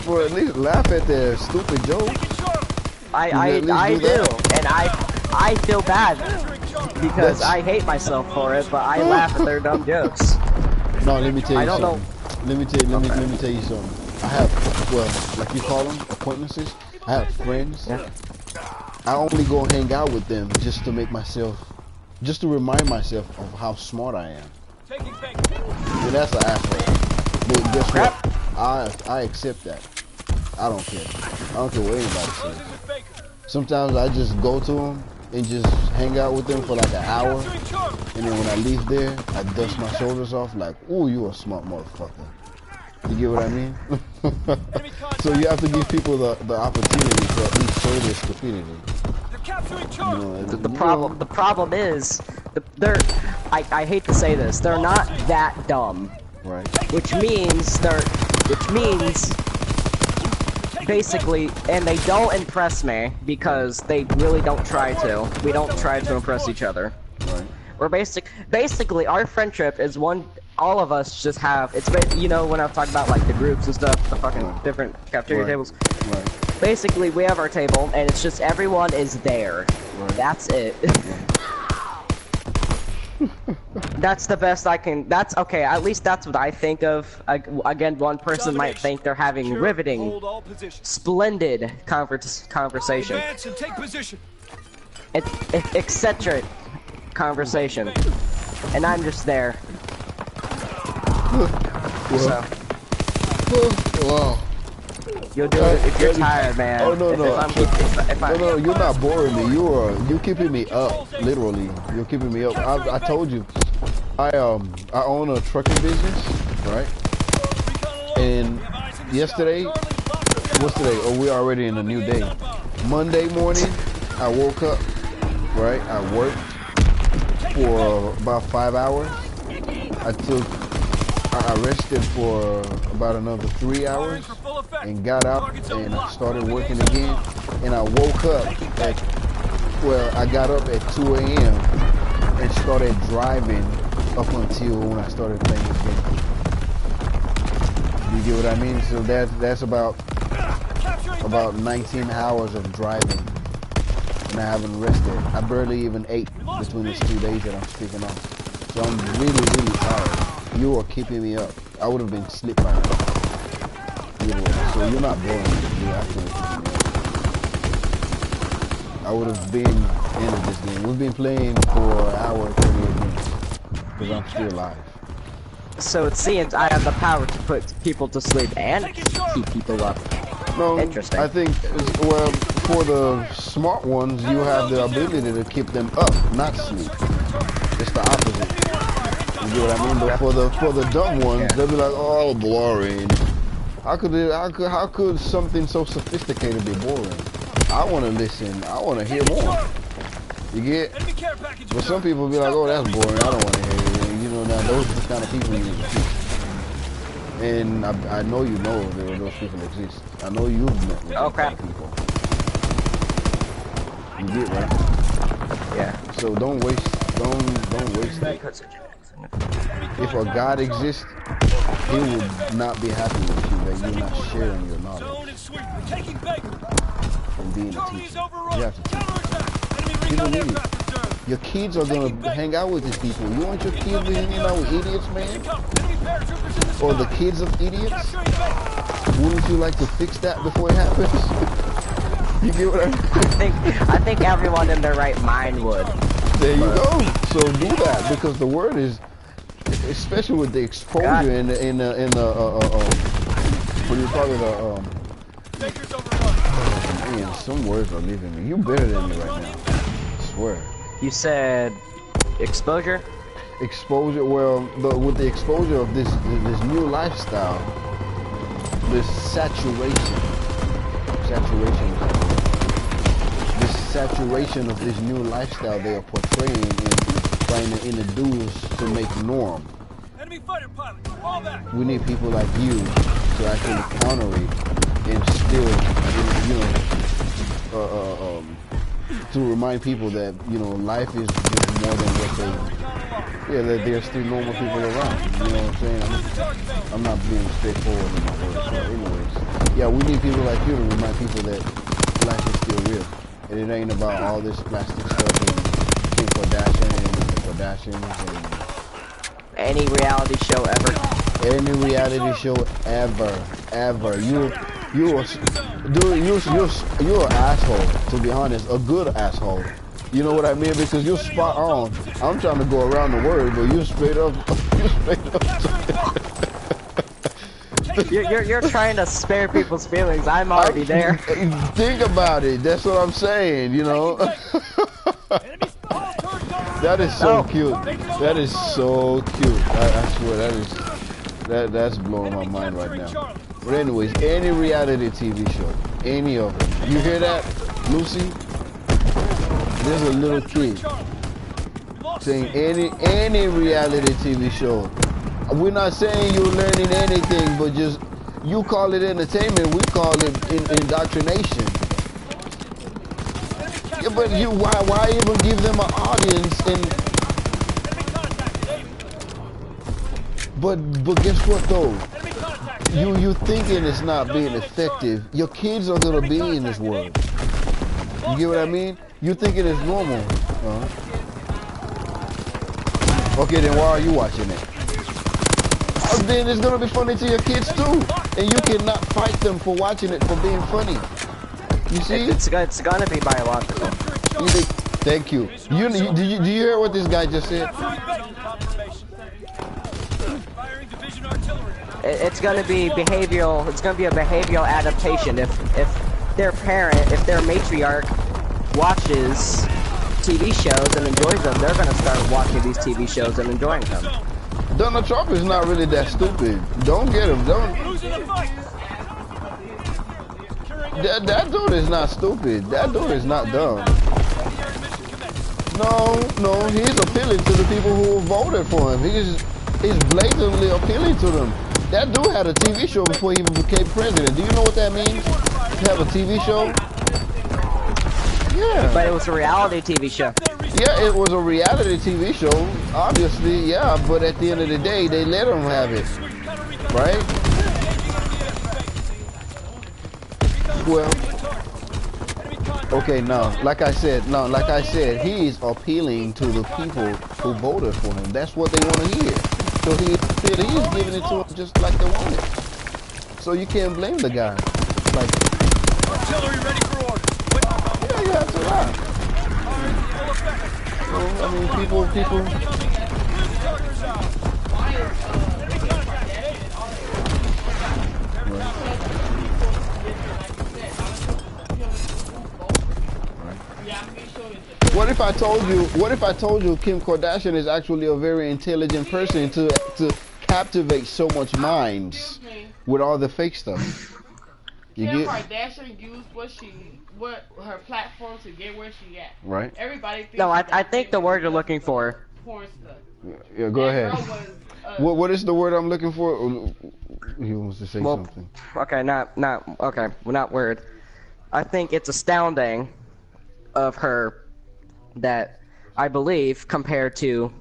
Well, at least laugh at their stupid jokes. I do, and I feel bad because I hate myself for it, but I laugh at their dumb jokes. No, let me tell you I don't something. know. Let me tell you something. I have, well, like you call them, acquaintances. I have friends. Yeah. I only go hang out with them just to make myself, just to remind myself of how smart I am. Yeah, that's an asshole. But guess what? I accept that. I don't care. I don't care what anybody says. Sometimes I just go to them and just hang out with them for like an hour, and then when I leave there, I dust my shoulders off like, ooh, you a smart motherfucker. You get what I mean? So you have to give people the opportunity to at least show their stupidity. You know, The problem is, I hate to say this, they're not that dumb. Right. Which means basically, and they don't impress me because they really don't try to. We don't try to impress each other. Right. We're basically our friendship is one. All of us just have. It's you know when I was talking about like the groups and stuff, the fucking different cafeteria tables. Right. Basically, we have our table, and it's just everyone is there. Right. That's it. That's the best I can. That's okay. At least that's what I think of. Again, one person might think they're having riveting, splendid conversation, Advance and take position. eccentric conversation, and I'm just there. So Wow. you'll do it if you're tired, man. Oh no no. No, you're not boring me. You're keeping me up. Literally, you're keeping me up. I told you, I own a trucking business, right? And yesterday, what's today? Oh, we're already in a new day. Monday morning, I woke up, right? I worked for about 5 hours. I rested for about another 3 hours and got out and I started working again. And I woke up I got up at 2 a.m. and started driving up until when I started playing this game. You get what I mean? So that's about 19 hours of driving, and I haven't rested. I barely even ate between these 2 days that I'm speaking of. So I'm really tired. You are keeping me up. I would have been asleep by now. So you're not boring me. You're actually keeping me up. I would have been into this game. We've been playing for an hour and 38 minutes because I'm still alive. So it seems I have the power to put people to sleep and keep people up. No, Interesting. I think, well, for the smart ones, you have the ability to keep them up, not sleep. It's the opposite. You get what I mean? But for the dumb ones, they'll be like, oh, boring. How could something so sophisticated be boring? I want to listen. I want to hear more. You get? But some people be like, oh, that's boring. I don't want to hear it. You know, now those are the kind of people you need to teach. And I know you know those people exist. I know you've met with those kind of people. You get, right? Yeah. So don't waste it. If a God exists, he would not be happy with you that you're not sharing your knowledge and being a teacher. You have to teach. People need it. Your kids are gonna hang out with these people. You want your kids to hang out with idiots, man? Or the kids of idiots? Wouldn't you like to fix that before it happens? You get what I mean? I think everyone in their right mind would. There you go. So do that, because the word is, especially with the exposure in the what do you call it? Man, some words are leaving me. You better than me right now. I swear. You said exposure? Exposure. Well, with the exposure of this new lifestyle, this saturation of this new lifestyle they are portraying and trying to introduce to make norm. Enemy fighter pilot, fall back. We need people like you to actually counter it and still, to remind people that, you know, life is just more than what they, yeah, that there's still normal people around. You know what I'm saying? I'm not being straightforward in my words. So anyways, yeah, we need people like you to remind people that life is still real. And it ain't about all this plastic stuff and Kim Kardashian and the Kardashians and any reality show ever. any reality show ever. You're an asshole, to be honest, a good asshole. You know what I mean? Because you're spot on. I'm trying to go around the word, but you're straight up. You're trying to spare people's feelings. I'm already there. Think about it. That's what I'm saying. You know. That is so cute. That is so cute. I swear that's blowing my mind right now. But anyways, any reality TV show, any of them. You hear that, Lucy? There's a little kid saying any reality TV show. We're not saying you're learning anything, but just you call it entertainment. We call it indoctrination. Yeah, but why even give them an audience? And but guess what though? You thinking it's not being effective. Your kids are gonna be in this world. You get what I mean? You thinking it's normal. Okay, then why are you watching it? Then it's gonna be funny to your kids too, and you cannot fight them for watching it for being funny. You see? It's gonna be biological. Thank you. Do you hear what this guy just said? It's gonna be behavioral. It's gonna be a behavioral adaptation. If their parent, if their matriarch watches TV shows and enjoys them, they're gonna start watching these TV shows and enjoying them. Donald Trump is not really that stupid. Don't get him. That dude is not stupid. That dude is not dumb. No, he's appealing to the people who voted for him. He's blatantly appealing to them. That dude had a TV show before he even became president. Do you know what that means? To have a TV show? Yeah. But it was a reality TV show. Yeah, it was a reality TV show. Obviously, yeah. But at the end of the day, they let him have it. Right? Well, okay, now, like I said, he's appealing to the people who voted for him. That's what they want to hear. So he's giving it to them just like they want it. So you can't blame the guy. Like, artillery ready for order. yeah, that's a lot. So, I mean, people. What if I told you Kim Kardashian is actually a very intelligent person to captivate so much minds with all the fake stuff? Kim Kardashian used what her platform to get where she at. Right. Everybody thinks No, I think the word you're looking for. Porn stuff. Yeah, go ahead. What is the word I'm looking for? He wants to say something. Okay, not word. I think it's astounding of her that I believe compared to,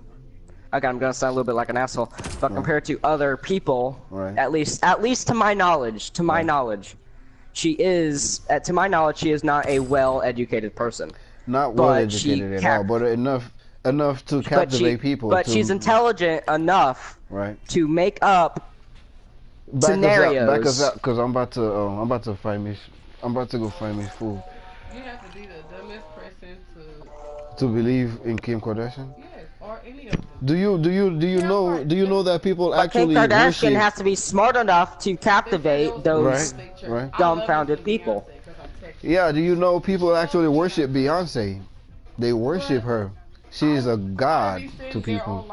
okay, I'm gonna sound a little bit like an asshole, but compared to other people, at least to my knowledge, she is, to my knowledge, she is not a well-educated person. Not well-educated at all, but enough to captivate people. But she's intelligent enough to make up scenarios. Back us up, cause I'm about to go find me food. You have to be the dumbest person to believe in Kim Kardashian. Yes, or any of them. Do you know that people actually Kim Kardashian worship... has to be smart enough to captivate those dumbfounded people. Yeah, do you know people actually worship Beyonce? They worship her. She is a god to people.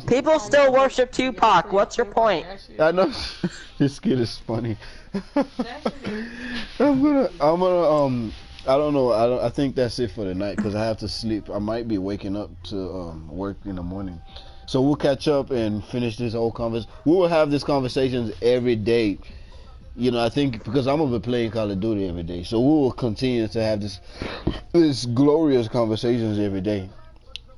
People still worship Tupac. What's your point? I know. This kid is funny. I don't know. I think that's it for the night because I have to sleep. I might be waking up to work in the morning. So we'll catch up and finish this whole conversation. We will have these conversations every day. You know, I think because I'm gonna be playing Call of Duty every day, so we will continue to have this glorious conversations every day.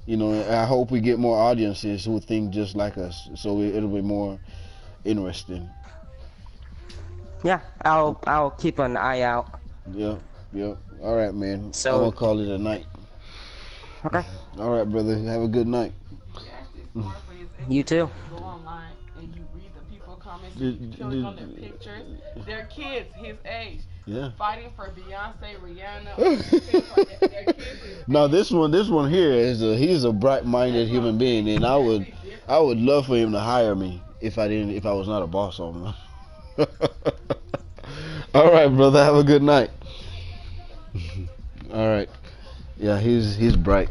You know, and I hope we get more audiences who think just like us, so it'll be more interesting. Yeah, I'll keep an eye out. Yep, yep. All right, man. I'm So gonna call it a night. okay, All right, brother. Have a good night. It's actually smart for his age. you too. Go online and you read the people comments. You click on their pictures. They're kids his age. Yeah. Fighting for Beyonce, Rihanna. Their kids his Now age. this one here he's a bright-minded human being, and I would love for him to hire me if I was not a boss on him. All right, brother. Have a good night. All right. Yeah, he's bright.